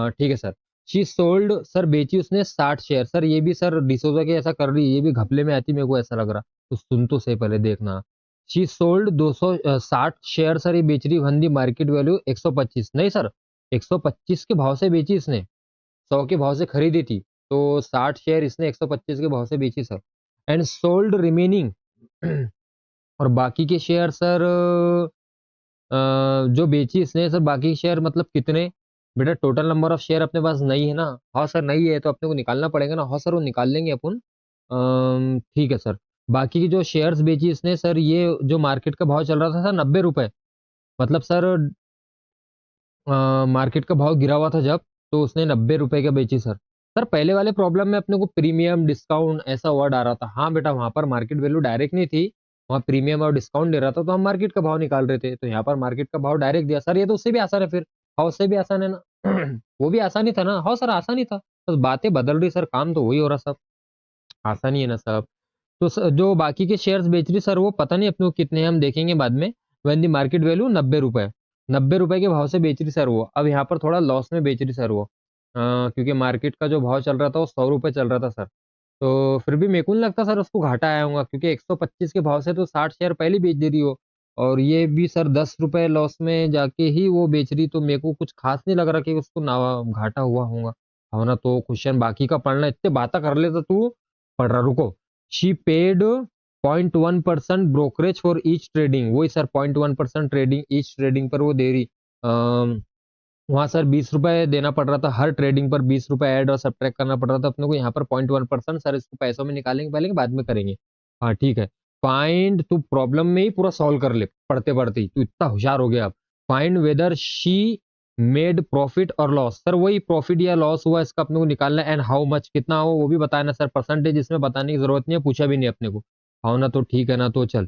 ठीक है सर। शी सोल्ड, सर बेची उसने 60 शेयर, सर ये भी सर डिसोजा के ऐसा कर रही है, ये भी घपले में आती, मेरे को ऐसा लग रहा, तो सुन तो सही पहले देखना। शी सोल्ड 260 शेयर, सर ये बेच रही, वन दी मार्केट वैल्यू 125, नहीं सर 125 के भाव से बेची इसने, 100 के भाव से खरीदी थी, तो 60 शेयर इसने 125 के भाव से बेची सर, एंड सोल्ड रिमेनिंग और बाकी के शेयर सर जो बेची इसने सर, बाकी शेयर मतलब कितने, बेटा टोटल नंबर ऑफ शेयर अपने पास नहीं है ना, हाँ सर नहीं है, तो अपने को निकालना पड़ेगा ना, हाँ सर वो निकाल लेंगे अपन, ठीक है सर। बाकी की जो शेयर्स बेची इसने सर, ये जो मार्केट का भाव चल रहा था सर 90 रुपए, मतलब सर मार्केट का भाव गिरा हुआ था जब, तो उसने 90 रुपए का बेची सर। सर पहले वाले प्रॉब्लम में अपने को प्रीमियम डिस्काउंट ऐसा वर्ड आ रहा था, हाँ बेटा वहां पर मार्केट वैल्यू डायरेक्ट नहीं थी, वहाँ प्रीमियम और डिस्काउंट दे रहा था, तो हम मार्केट का भाव निकाल रहे थे, तो यहाँ पर मार्केट का भाव डायरेक्ट दिया सर, ये तो उससे भी आसान है फिर, हाँ उससे भी आसान है ना वो भी आसानी था ना, हाँ सर आसानी था, बस बातें बदल रही सर, काम तो वही हो रहा सब, आसानी है ना सब। तो जो बाकी के शेयर्स बेच रही सर, वो पता नहीं अपने को कितने हैं, हम देखेंगे बाद में, वेन दी मार्केट वैल्यू 90 रुपए, 90 रुपए के भाव से बेच रही सर वो, अब यहाँ पर थोड़ा लॉस में बेच रही सर वो, क्योंकि मार्केट का जो भाव चल रहा था वो 100 रुपए चल रहा था सर, तो फिर भी मेरे को नहीं लगता सर उसको घाटा आया होगा, क्योंकि 125 के भाव से तो 60 शेयर पहले बेच दे रही हो, और ये भी सर 10 रुपए लॉस में जाके ही वो बेच रही, तो मेरे को कुछ खास नहीं लग रहा कि उसको ना घाटा हुआ होगा, हो ना। तो क्वेश्चन बाकी का पढ़ना, इतने बातें कर ले तो तू पढ़ रहा, रुको। She paid 0.1% brokerage for each trading, वही सर 0.1% ट्रेडिंग ईच ट्रेडिंग पर वो दे रही, वहां सर 20 रुपए देना पड़ रहा था, हर ट्रेडिंग पर 20 रुपए ऐड और सब्ट्रैक्ट करना पड़ रहा था अपने को। यहाँ पर 0.1% सर, इसको पैसों में निकालेंगे पहले, बाद में करेंगे। हाँ ठीक है। फाइंड, तू प्रॉब्लम में ही पूरा सॉल्व कर ले पढ़ते पढ़ते ही, तू इतना होशियार हो गया अब। Find whether she made profit और लॉस। सर वही प्रॉफिट या लॉस हुआ इसका अपने को निकालना है, एंड हाउ मच, कितना हो वो भी बताना सर। परसेंटेज इसमें बताने की जरूरत नहीं है, पूछा भी नहीं अपने को। हाँ ना, तो ठीक है ना, तो चल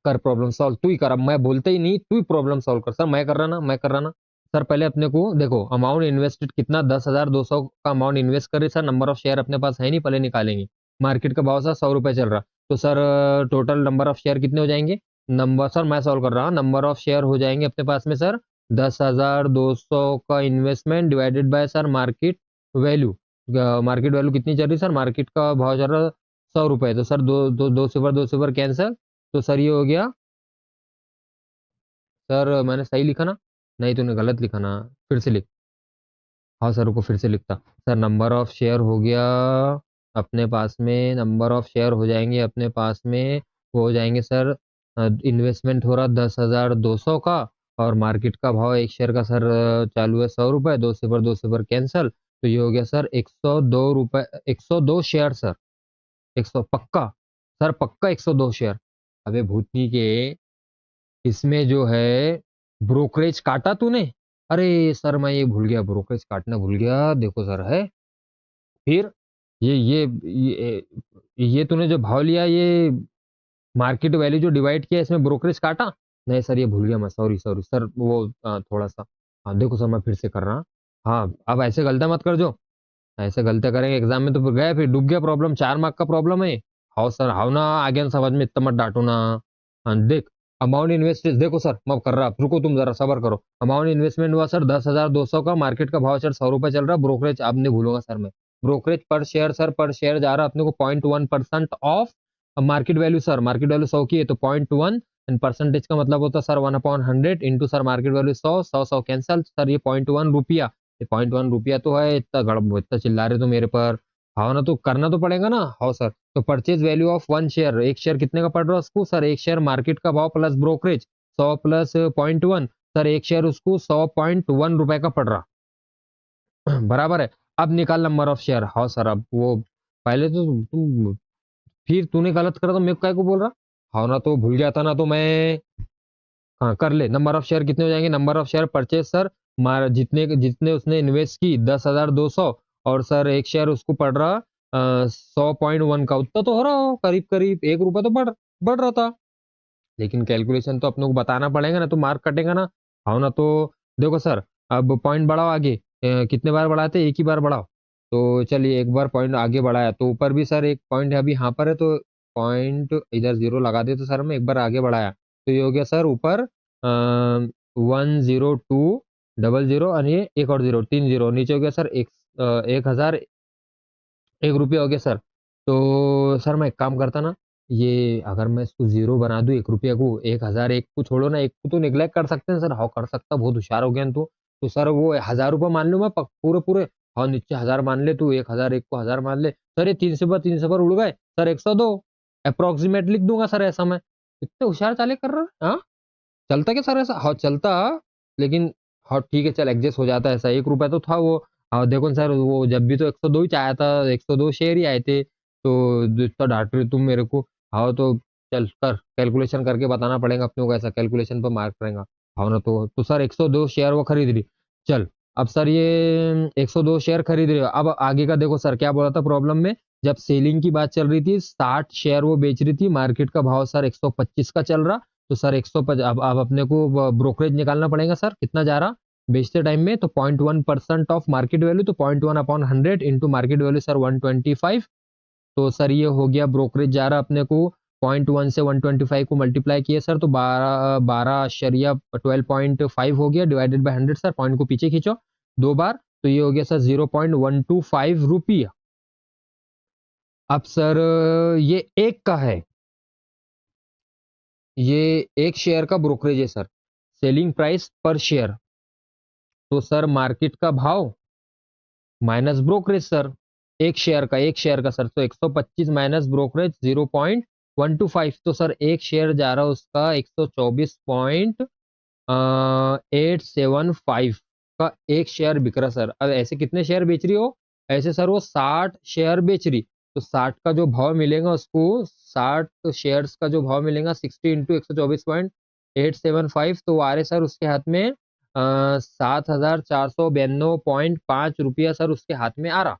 कर प्रॉब्लम सॉल्व, तू ही कर। अब मैं बोलते ही नहीं, तू ही प्रॉब्लम सॉल्व कर। सर मैं कर रहा ना, मैं कर रहा ना। सर पहले अपने को देखो, अमाउंट इन्वेस्टेड कितना, 10,200 का अमाउंट इन्वेस्ट करे सर। नंबर ऑफ शेयर अपने पास है नहीं, पहले निकालेंगे। मार्केट का भाव सर 100 रुपए चल रहा, तो sir total number of share कितने हो जाएंगे। नंबर सर मैं सॉल्व कर रहा हूँ, नंबर ऑफ शेयर हो जाएंगे अपने पास में सर 10,200 का investment divided by sir market value. Market value कितनी चल रही सर, मार्केट का भाव चल रहा 100 रुपए, तो सर दो दो दो सिफर कैंसिल। तो सर ये हो गया सर, मैंने सही लिखा ना, नहीं तूने गलत लिखा ना, फिर से लिख। हाँ सर को फिर से लिखता। सर नंबर ऑफ शेयर हो गया अपने पास में, नंबर ऑफ शेयर हो जाएंगे अपने पास में, वो हो जाएंगे सर, इन्वेस्टमेंट हो रहा 10,200 का, और मार्केट का भाव एक शेयर का सर चालू है 100 रुपए, दो सिफर कैंसल। तो ये हो गया सर 102 रुपए, 102 शेयर सर, 100 पक्का, सर पक्का 102 शेयर। अबे भूतनी के, इसमें जो है ब्रोकरेज काटा तूने। अरे सर मैं ये भूल गया, ब्रोकरेज काटना भूल गया, देखो सर है। फिर ये तूने जो भाव लिया, ये मार्केट वैल्यू जो डिवाइड किया, इसमें ब्रोकरेज काटा। नहीं सर ये भूल गया मैं, सॉरी सॉरी सर, वो थोड़ा सा। हाँ देखो सर मैं फिर से कर रहा हूँ। हाँ अब ऐसे गलतियां मत कर, जो ऐसे गलतियां करेंगे एग्जाम में तो फिर गए, फिर डूब गया प्रॉब्लम, 4 मार्क का प्रॉब्लम है। हाउ सर हाउ ना, आगे ना समझ में इतना मत डांटो ना। हाँ देख, अमाउंट इन्वेस्ट देखो सर, मैं कर रहा, रुको तुम जरा सबर करो। अमाउंट इन्वेस्टमेंट हुआ सर 10,200 का, मार्केट का भाव सर 100 रुपए चल रहा, ब्रोकरेज अब नहीं भूलूंगा सर मैं। ब्रोकरेज पर शेयर सर, पर शेयर जा रहा अपने को 0.1% of market value sir. Market value 100 की है तो 0.1, एंड परसेंटेज का मतलब होता है sir 1/100 into sir market value 100 cancel sir, ये 0.1 रुपया, ये 0.1 रुपया तो है। इतना गड़ब, इतना चिल्ला रहे तो मेरे पर। हाँ ना, तो करना तो पड़ेगा ना। हाँ सर, तो परचेज वैल्यू ऑफ 1 शेयर, एक शेयर कितने का पड़ रहा है उसको सर, एक शेयर मार्केट का भाव प्लस ब्रोकरेज 100 प्लस 0.1, सर एक शेयर उसको 100.1 रुपए का पड़ रहा। बराबर है। अब निकाल नंबर ऑफ शेयर। हाँ सर, अब वो पहले तो तुम, फिर तूने गलत करा तो मैं काय को बोल रहा। हाँ ना, तो भूल गया था ना, तो मैं, हाँ कर ले। नंबर ऑफ शेयर कितने हो जाएंगे, number of share purchase sir, मार जितने जितने उसने इन्वेस्ट की 10,200, और सर एक शेयर उसको पड़ रहा 100.1 का, उतना तो हो रहा हो करीब करीब 1 रुपया तो बढ़ बढ़ रहा था। लेकिन कैलकुलेशन तो अपने को बताना पड़ेगा ना, तो मार्क कटेगा ना। हाँ ना, तो देखो सर, अब पॉइंट बढ़ाओ आगे, कितने बार बढ़ाते, एक ही बार बढ़ाओ। तो चलिए एक बार पॉइंट आगे बढ़ाया, तो ऊपर भी सर एक पॉइंट है अभी यहाँ पर है, तो पॉइंट इधर जीरो लगा दे, तो सर मैं एक बार आगे बढ़ाया, तो ये हो गया सर ऊपर 10200, और ये एक और जीरो, 3 जीरो नीचे हो गया सर, 1,001 रुपया हो गया सर। तो सर मैं एक काम करता ना, ये अगर मैं इसको जीरो बना दूं 1 रुपया को, 1,001 को छोड़ो ना, एक को तो निगलेक्ट कर सकते हैं सर। हाँ कर सकता, बहुत होशियार हो गया ना तू। तो सर वो 1,000 रुपये मान लूं मैं, पूरे पूरे। हाँ नीचे 1,000 मान ले तू, 1,001 को 1,000 मान ले सर, ये 3 से पर उड़ गए सर, 102 अप्रोक्सीमेट लिख दूंगा सर ऐसा मैं। इतने होशियार चाले कर रहा है हाँ। चलता क्या सर ऐसा, हाँ चलता, लेकिन हाँ ठीक है चल, एडजस्ट हो जाता है ऐसा, 1 रुपया तो था वो। हाँ देखो सर, वो जब भी तो 102 ही चाया था, 102 शेयर ही आए थे, तो इतना डांट रहे तुम मेरे को। हाँ तो चल कर, कैलकुलेशन करके बताना पड़ेगा अपने को, ऐसा कैलकुलेशन पर मार्क रहेगा। हाँ ना, तो सर 102 शेयर वो खरीद ली। चल, अब सर ये 102 शेयर खरीद रहे हो, अब आगे का देखो सर क्या बोला था प्रॉब्लम में। जब सेलिंग की बात चल रही थी, 60 शेयर वो बेच रही थी, मार्केट का भाव सर 125 का चल रहा, तो सर 150, अब अपने को ब्रोकरेज निकालना पड़ेगा सर, कितना जा रहा बेचते टाइम में, तो 0.1% ऑफ मार्केट वैल्यू, तो 0.1/100 इंटू मार्केट वैल्यू सर 125। तो सर ये हो गया ब्रोकरेज जा रहा अपने को 0.1 से 125 को मल्टीप्लाई किए सर, तो 12.5 हो गया, डिवाइडेड बाय 100 सर, पॉइंट को पीछे खींचो 2 बार, तो ये हो गया सर 0.125 रुपया। अब सर ये एक का है, ये एक शेयर का ब्रोकरेज है सर, सेलिंग प्राइस पर शेयर, तो सर मार्केट का भाव माइनस ब्रोकरेज सर, एक शेयर का सर, तो 125 माइनस ब्रोकरेज 0.125, तो सर एक शेयर जा रहा है उसका 124.125 875 का एक शेयर बिक रहा सर। अब ऐसे कितने शेयर बेच रही हो? ऐसे सर वो 60 शेयर बेच रही, तो 60 का जो भाव मिलेगा उसको, 60 शेयर्स का जो भाव मिलेगा 60 इंटू 124.875, तो वो आ रहे सर उसके हाथ में 7,492.5 रुपया सर उसके हाथ में आ रहा।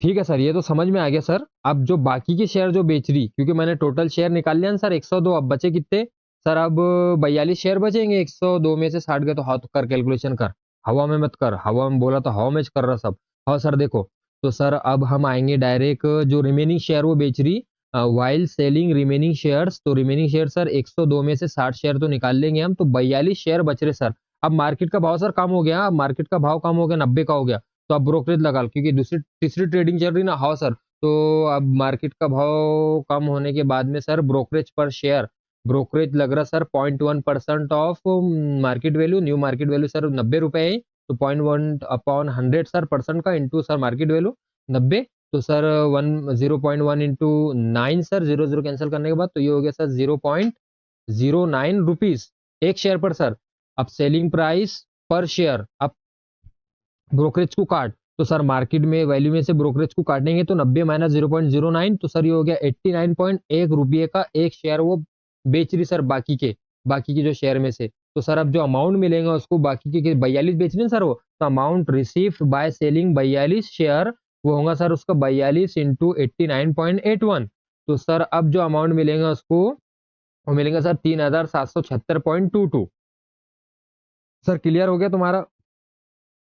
ठीक है सर, ये तो समझ में आ गया सर। अब जो बाकी के शेयर जो बेच रही, क्योंकि मैंने टोटल शेयर निकाल लिया ना सर 102, अब बचे कितने सर? अब 42 शेयर बचेंगे। 102 में से 60 गए तो हाथ कर कैलकुलेशन कर, हवा में मत कर, हवा में बोला तो हवा में कर रहा सब। हाँ सर देखो, तो सर अब हम आएंगे डायरेक्ट जो रिमेनिंग शेयर वो बेच रही, वाइल सेलिंग रिमेनिंग शेयर्स, तो रिमेनिंग शेयर सर 102 में से 60 शेयर तो निकाल लेंगे हम, तो 42 शेयर बच रहे सर। अब मार्केट का भाव सर कम हो गया, अब मार्केट का भाव कम हो गया, 90 का हो गया, तो आप ब्रोकरेज लगा लो, क्योंकि दूसरी तीसरी ट्रेडिंग चल रही ना। हाँ सर, तो अब मार्केट का भाव कम होने के बाद में सर ब्रोकरेज पर शेयर, ब्रोकरेज लग रहा sir 0.1% of market value, new market value sir 90 रुपए है, तो 0.1/100 सर परसेंट का इंटू सर मार्केट वैल्यू 90, तो सर 0.1 इंटू 9 सर, 0 0 कैंसिल करने के बाद तो ये हो गया सर 0.09 रुपीज एक शेयर पर सर। अब सेलिंग प्राइस पर शेयर, अब ब्रोकरेज को काट, तो सर मार्केट में वैल्यू में से ब्रोकरेज को काटेंगे तो 90 माइनस 0.09, तो सर ये हो गया 89.1 रुपये का एक शेयर वो बेच रही सर, बाकी के जो शेयर में से। तो सर अब जो अमाउंट मिलेगा उसको, बाकी के 42 बेच रहे हैं सर वो, तो amount received by selling 42 share, वो होगा सर उसका 42 इंटू 89.81, तो सर अब जो अमाउंट मिलेगा उसको, वो मिलेगा सर 3,776.22। सर क्लियर हो गया तुम्हारा?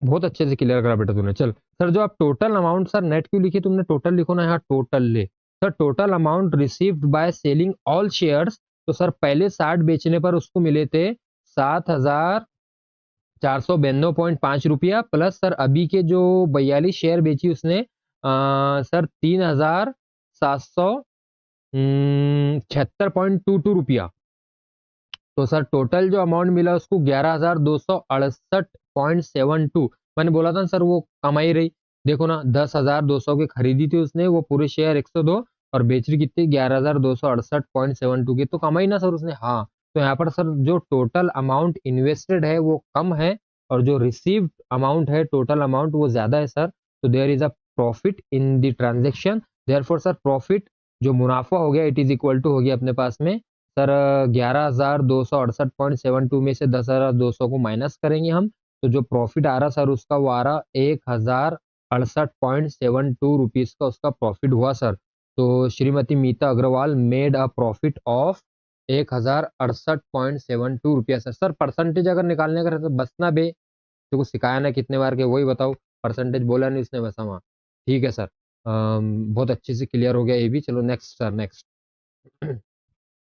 बहुत अच्छे से क्लियर करा बेटा तूने। चल सर, जो आप टोटल अमाउंट, सर नेट क्यों लिखी तुमने? टोटल लिखो ना यहाँ, टोटल ले sir. Total amount received by selling all shares, तो सर पहले 60 बेचने पर उसको मिले थे 7,492.5 रुपया, प्लस सर अभी के जो 42 शेयर बेची उसने सर 3,776.22 रुपया, तो सर टोटल जो अमाउंट मिला उसको 11,268.72। मैंने बोला था ना सर वो कमाई रही, देखो ना 10,200 की खरीदी थी उसने, वो पूरे शेयर 102, और बेच रही कितनी 11,268.72 की, तो कमाई ना सर उसने। हाँ, तो यहाँ पर सर जो टोटल अमाउंट इन्वेस्टेड है वो कम है, और जो रिसीव्ड अमाउंट है टोटल अमाउंट वो ज्यादा है सर, तो there is a profit in the transaction. Therefore sir profit, जो मुनाफा हो गया, इट इज इक्वल टू हो गया अपने पास में सर 11,268.72 में से 10,200 को माइनस करेंगे हम, तो जो प्रॉफिट आ रहा सर उसका, वो आ रहा 1,068.72 रुपीज का उसका प्रॉफिट हुआ सर। तो Shrimati Mita Agarwal made a profit of 1,068.72 रुपया सर। सर परसेंटेज अगर निकालने का रहता तो बस ना बे, तो कुछ सिखाया ना कितने बार के, वही बताओ। परसेंटेज बोला नहीं उसने, बस वहाँ। ठीक है सर, बहुत अच्छे से क्लियर हो गया ये भी। चलो नेक्स्ट सर, नेक्स्ट।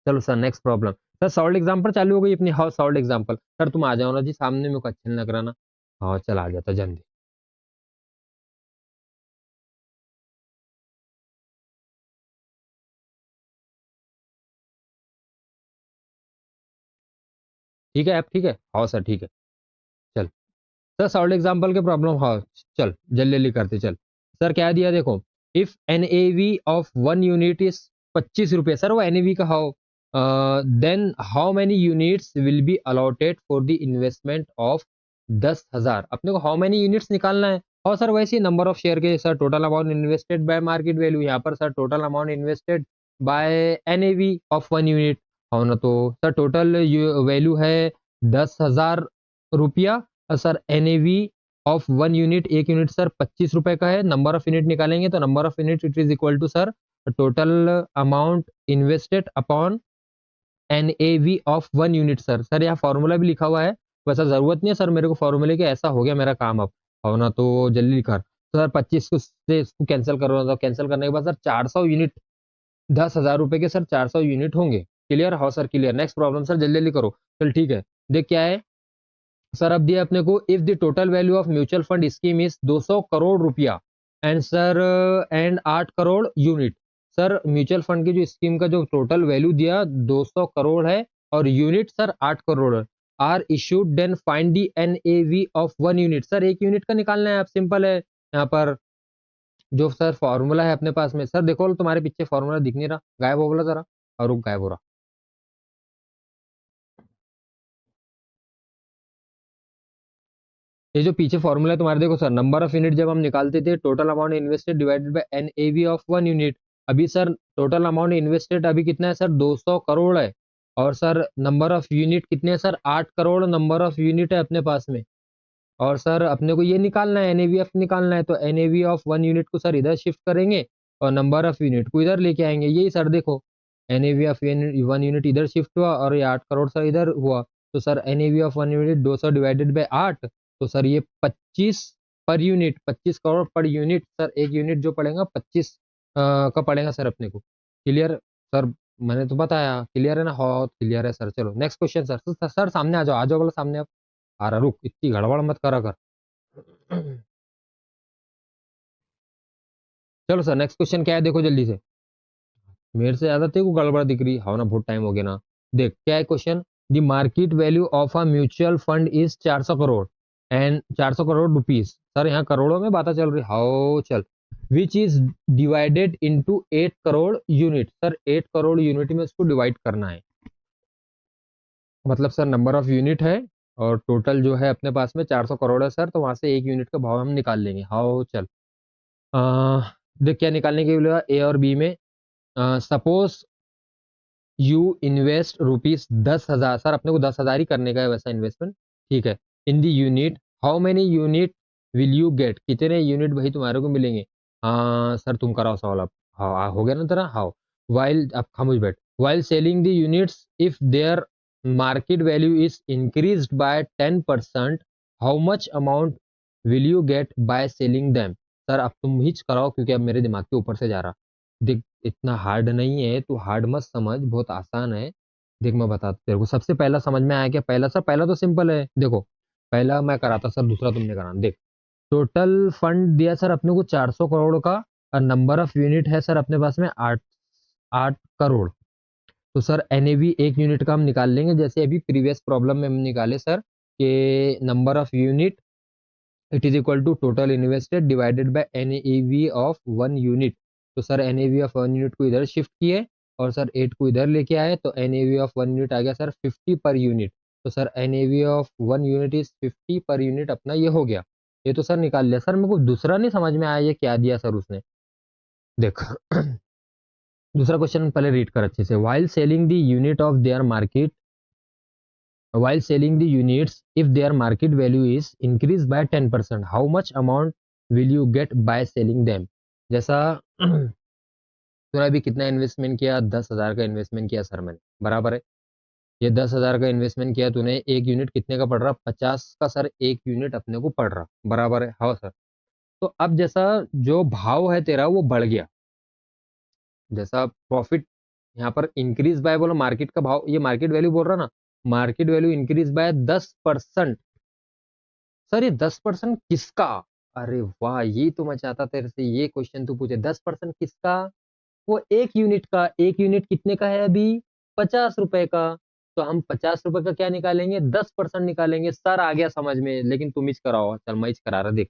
चलो sir next problem. Sir solved example चालू हो गई अपनी। हाँ सॉल्ड एग्जांपल सर, तुम आ जाओ ना जी सामने, मेरे को अच्छा नहीं लग रहा ना। हाँ चल आ जाता जल्दी। ठीक है, अब ठीक है। हाँ सर ठीक है। चल सर सॉल्ड एग्जांपल के प्रॉब्लम, हाँ चल जल्दी जल्दी करते चल। सर क्या दिया देखो, if N A V of 1 unit is 25 रुपये सर, वो एन ए वी का how, then how many units will be allotted for the investment of 10,000। अपने को हाउ मेनी यूनिट्स निकालना है। और सर वैसे नंबर ऑफ शेयर के sir, total amount invested by market value, यहाँ पर sir total amount invested by N A V of 1 unit. और ना तो सर टोटल वैल्यू है 10,000 रुपया, sir N A V of 1 unit, एक यूनिट सर 25 रुपए का है। नंबर ऑफ यूनिट निकालेंगे तो number of unit it is equal to sir total amount invested upon N A V of 1 unit. Sir sir यहाँ फॉर्मूला भी लिखा हुआ है, वैसा जरूरत नहीं है सर मेरे को फॉर्मूले की, ऐसा हो गया मेरा काम अब। हो ना तो जल्दी लिखा तो सर 25 को से इसको कैंसिल करो, तो कैंसिल करने के बाद सर 400 यूनिट, 10,000 रुपए के सर 400 यूनिट होंगे। क्लियर? हो sir clear. Next problem sir जल्दी जल्दी करो। चल ठीक है, देख क्या है सर। अब दिया अपने को, if the total value of mutual fund scheme is 200 crore रुपया and sir and 8 crore unit. Sir mutual fund की जो स्कीम का जो टोटल वैल्यू दिया 200 करोड़ है, और यूनिट सर 8 करोड़ है, are issued, then find the N A V of 1 unit. Sir एक यूनिट का निकालना है, आप सिंपल है यहाँ पर। जो सर फॉर्मूला है अपने पास में, सर देखो तुम्हारे पीछे फॉर्मूला दिख नहीं रहा, गायब हो बोला जरा, और वो गायब हो रहा। ये जो पीछे फॉर्मूला है तुम्हारे, देखो सर, नंबर ऑफ यूनिट जब हम निकालते थे total amount invested divided by NAV of one unit. अभी सर टोटल अमाउंट इन्वेस्टेड अभी कितना है सर, 200 करोड़ है। और सर नंबर ऑफ यूनिट कितने हैं sir, 8 crore number of unit है अपने पास में। और सर अपने को ये निकालना है, एनएवीएफ निकालना है, तो एनएवी ऑफ वन यूनिट को सर इधर शिफ्ट करेंगे और नंबर ऑफ यूनिट को इधर लेके आएंगे। यही सर देखो, एनएवी ऑफ वन यूनिट इधर शिफ्ट हुआ और ये 8 करोड़ सर इधर हुआ। तो sir NAV of one unit 200 divided by 8, तो सर ये 25 per unit, 25 crore per unit. Sir एक यूनिट जो पड़ेगा 25 का पड़ेगा सर अपने को। क्लियर सर, मैंने तो बताया, क्लियर है ना? हाँ क्लियर है सर। चलो नेक्स्ट क्वेश्चन सर। सर सामने आ जाओ बोला सामने आप। आ रहा, रुक, इतनी गड़बड़ मत करा कर। चलो सर नेक्स्ट क्वेश्चन क्या है, देखो जल्दी से। मेरे से ज्यादा तेरे को गड़बड़ दिख रही है ना, बहुत टाइम हो गया ना। देख क्या है question. The market value of a mutual fund is 400 crore and 400 crore rupees. Sir यहाँ करोड़ों में बात चल रही, हाउ चल। Which is divided into 8 crore unit. Sir 8 crore unit में उसको डिवाइड करना है। मतलब सर नंबर ऑफ यूनिट है और टोटल जो है अपने पास में 400 करोड़ है सर, तो वहां से एक यूनिट का भाव हम निकाल लेंगे। हाउ चल। देख क्या निकालने के लिए, ए और बी में। Suppose you invest rupees 10,000। Sir अपने को 10,000 ही करने का है वैसा इन्वेस्टमेंट, ठीक है। In the unit, how many unit will you get. कितने यूनिट भाई तुम्हारे को मिलेंगे? सर तुम कराओ सवाल अब। हाँ हो गया ना तेरा। हाउ, वाइल, अब खामोश बैठ। While selling the units if their market value is increase by 10%, how much amount will you gate by selling them. Sir अब तुम ही कराओ क्योंकि अब मेरे दिमाग के ऊपर से जा रहा। देख इतना हार्ड नहीं है, तू हार्ड मत समझ, बहुत आसान है। देख मैं बताता तेरे को, सबसे पहला समझ में आया क्या? पहला सर, पहला तो सिंपल है, देखो पहला मैं कराता सर, दूसरा तुमने कराना। देख टोटल फंड दिया सर अपने को 400 करोड़ का, और नंबर ऑफ यूनिट है सर अपने पास में 8 करोड़। तो सर एनएवी एक यूनिट का हम निकाल लेंगे, जैसे अभी प्रीवियस प्रॉब्लम में हम निकाले सर कि number of unit it is equal to total invested divided by NAV of one unit. तो sir NAV of one unit को इधर शिफ्ट किए और सर 8 को इधर लेके आए, तो एनएवी ऑफ वन यूनिट आ गया सर 50 पर यूनिट। तो sir NAV of one unit is 50 per unit, अपना ये हो गया। ये तो सर निकाल लिया। सर मेरे को दूसरा नहीं समझ में आया, ये क्या दिया सर उसने, देख। दूसरा क्वेश्चन पहले रीड कर अच्छे से। While selling the unit of their market, while selling the units if their market value is increased by 10%, how much amount will you get by selling them। जैसा तूने अभी कितना इन्वेस्टमेंट किया? 10,000 का इन्वेस्टमेंट किया सर मैंने, बराबर है। ये 10,000 का इन्वेस्टमेंट किया तूने, एक यूनिट कितने का पड़ रहा? 50 का सर एक यूनिट अपने को पड़ रहा, बराबर है। हाँ सर। तो अब जैसा जो भाव है तेरा वो बढ़ गया, जैसा प्रॉफिट यहाँ पर इंक्रीज बाय बोलो, मार्केट का भाव, ये मार्केट वैल्यू बोल रहा ना, market value increase by 10%। Sir ये 10% किसका? अरे वाह, ये तो मैं चाहता तेरे से ये क्वेश्चन तू पूछे, 10% किसका? वो एक यूनिट का। एक यूनिट कितने का है अभी? 50 रुपए का। तो हम 50 रुपए का क्या निकालेंगे? 10% निकालेंगे। सर आ गया समझ में, लेकिन तुम ही कराओ। चल मैं ही करा रहा, देख।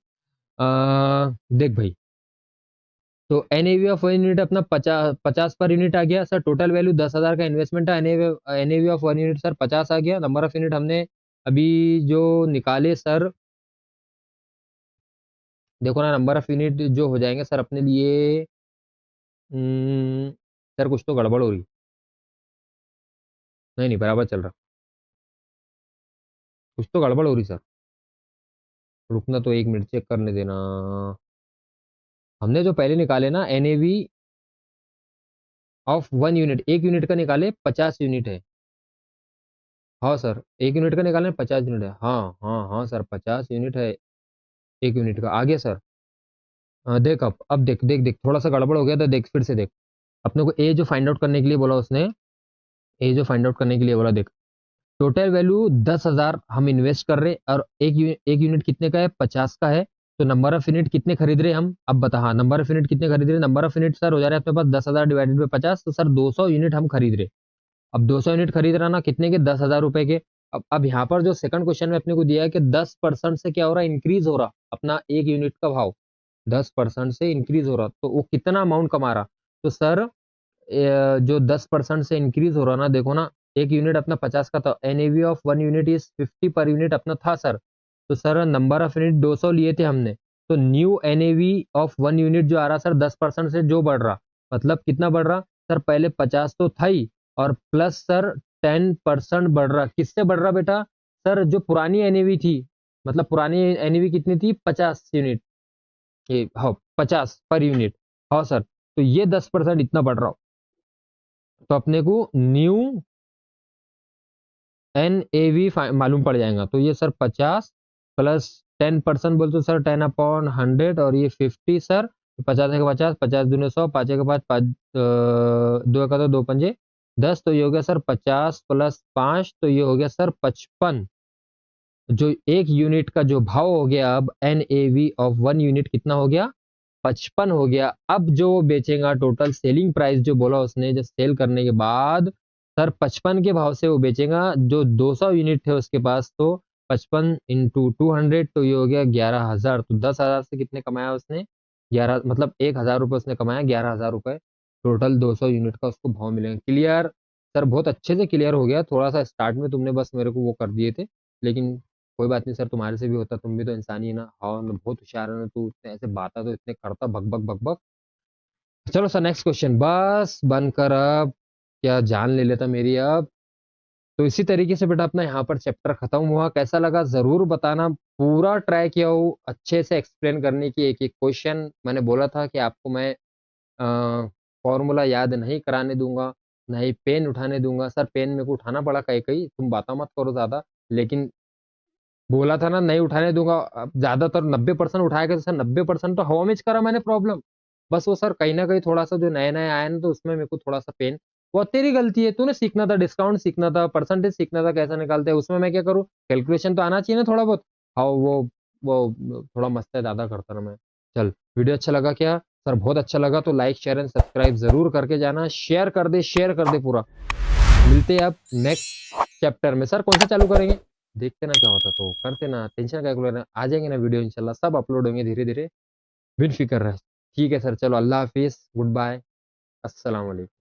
देख भाई, तो एनएवी ऑफ वन यूनिट अपना 50 पर यूनिट आ गया सर। टोटल वैल्यू 10,000 का इन्वेस्टमेंट है, NAV of one unit sir 50 आ गया। नंबर ऑफ यूनिट हमने अभी जो निकाले सर, देखो ना, नंबर ऑफ यूनिट जो हो जाएंगे सर अपने लिए। सर कुछ तो गड़बड़ हो रही, नहीं नहीं बराबर चल रहा, कुछ तो गड़बड़ हो रही सर। रुकना तो 1 मिनट, चेक करने देना। हमने जो पहले निकाले ना एनएवी ऑफ वन यूनिट, एक यूनिट का निकाले 50 यूनिट है। हाँ सर, एक यूनिट का निकाले 50 यूनिट है। हाँ हाँ हाँ सर, 50 यूनिट है एक यूनिट का, आगे सर। देख अब देख देख देख, थोड़ा सा गड़बड़ हो गया था, देख फिर से देख। अपने को ए जो फाइंड आउट करने के लिए बोला उसने, ए जो फाइंड आउट करने के लिए बोला, देख टोटल वैल्यू 10,000 हम इन्वेस्ट कर रहे, और एक यूनिट कितने का है? 50 का है। तो नंबर ऑफ यूनिट कितने खरीद रहे हम? अब बता। हाँ नंबर ऑफ यूनिट कितने खरीद रहे? नंबर ऑफ यूनिट सर हो जा रहा है अपने पास 10,000 डिवाइडेड बाई 50, तो सर 200 यूनिट हम खरीद रहे। अब 200 यूनिट खरीद रहा ना, कितने के? 10,000 रुपए के। अब यहाँ पर जो सेकंड क्वेश्चन में अपने को दिया है कि 10% से क्या हो रहा है? इंक्रीज हो रहा अपना एक यूनिट का भाव, 10% से इंक्रीज हो रहा, तो वो कितना अमाउंट कमा रहा? तो सर जो 10% से इंक्रीज हो रहा ना, देखो ना, एक यूनिट अपना 50 का था, NAV of one unit is 50 per unit अपना था सर। तो सर नंबर ऑफ यूनिट 200 लिए थे हमने, तो न्यू एनएवी ऑफ 1 यूनिट जो आ रहा सर 10% से जो बढ़ रहा, मतलब कितना बढ़ रहा सर, पहले 50 तो था ही और प्लस सर 10% बढ़ रहा। किससे बढ़ रहा बेटा? सर जो पुरानी एनएवी थी, मतलब पुरानी एनएवी कितनी थी? 50 यूनिट, ये हाँ 50 पर यूनिट, हाँ सर, तो ये 10% इतना बढ़ रहा हो, तो अपने को न्यू एनएवी मालूम पड़ जाएगा। तो ये सर 50 प्लस 10% बोलते सर 10/100 और ये 50 सर, 50 है 50, 50 दूने 100, 5 के बाद 5, 2 का तो 2 पंजे 10, तो ये हो गया सर 50 प्लस 5, तो ये हो गया सर 55। जो एक यूनिट का जो भाव हो गया अब एनएवी ऑफ 1 यूनिट कितना हो गया? 55 हो गया। अब जो वो बेचेगा टोटल सेलिंग प्राइस जो बोला उसने, जब सेल करने के बाद सर 55 के भाव से वो बेचेगा। जो 200 यूनिट थे उसके पास, तो 55 इंटू 200, तो ये हो गया 11,000। तो 10,000 से कितने कमाया उसने? 11, मतलब 1,000 रुपये उसने कमाया, 11,000 रुपये टोटल 200 यूनिट का उसको भाव मिलेगा। Clear sir? बहुत अच्छे से क्लियर हो गया। थोड़ा सा स्टार्ट में तुमने बस मेरे को वो कर दिए थे, लेकिन कोई बात नहीं सर, तुम्हारे से भी होता, तुम भी तो इंसान ही है ना। हाँ ना, बहुत होशियार है ना तू, इतने ऐसे बातें तो इतने करता बक बक बक बक। चलो सर नेक्स्ट क्वेश्चन, बस बनकर अब क्या जान ले लेता मेरी अब। तो इसी तरीके से बेटा अपना यहाँ पर चैप्टर खत्म हुआ। कैसा लगा जरूर बताना। पूरा ट्राई किया हूँ अच्छे से एक्सप्लेन करने की, एक एक क्वेश्चन। मैंने बोला था कि आपको मैं फॉर्मूला याद नहीं कराने दूंगा, ना ही पेन उठाने दूंगा। सर पेन मेरे को उठाना पड़ा कहीं कहीं, तुम बाता मत करो ज्यादा, लेकिन बोला था ना नहीं उठाने दूंगा। अब ज्यादातर 90% उठाया गया, तो सर 90% तो हवा में करा मैंने प्रॉब्लम। बस वो सर कहीं ना कहीं थोड़ा सा जो नया नया आया ना, तो उसमें मेरे को थोड़ा सा पेन, वो तेरी गलती है। तूने सीखना था, डिस्काउंट सीखना था, परसेंटेज सीखना था कैसा निकालते हैं, उसमें मैं क्या करूँ? कैलकुलेशन तो आना चाहिए ना थोड़ा बहुत। हाँ वो थोड़ा मस्त है, ज्यादा करता ना मैं। चल, वीडियो अच्छा लगा क्या? सर बहुत अच्छा लगा, तो लाइक शेयर एंड सब्सक्राइब जरूर करके जाना। शेयर कर दे, शेयर कर दे पूरा। मिलते हैं अब नेक्स्ट चैप्टर में। सर कौन सा चालू करेंगे? देखते ना क्या होता, तो करते ना, टेंशन क्या लेना। आ जाएंगे ना वीडियो, इंशाल्लाह सब अपलोड होंगे धीरे धीरे, बिन फिक्र रहे। ठीक है सर, चलो अल्लाह हाफिज, गुड बाय, अस्सलाम वालेकुम।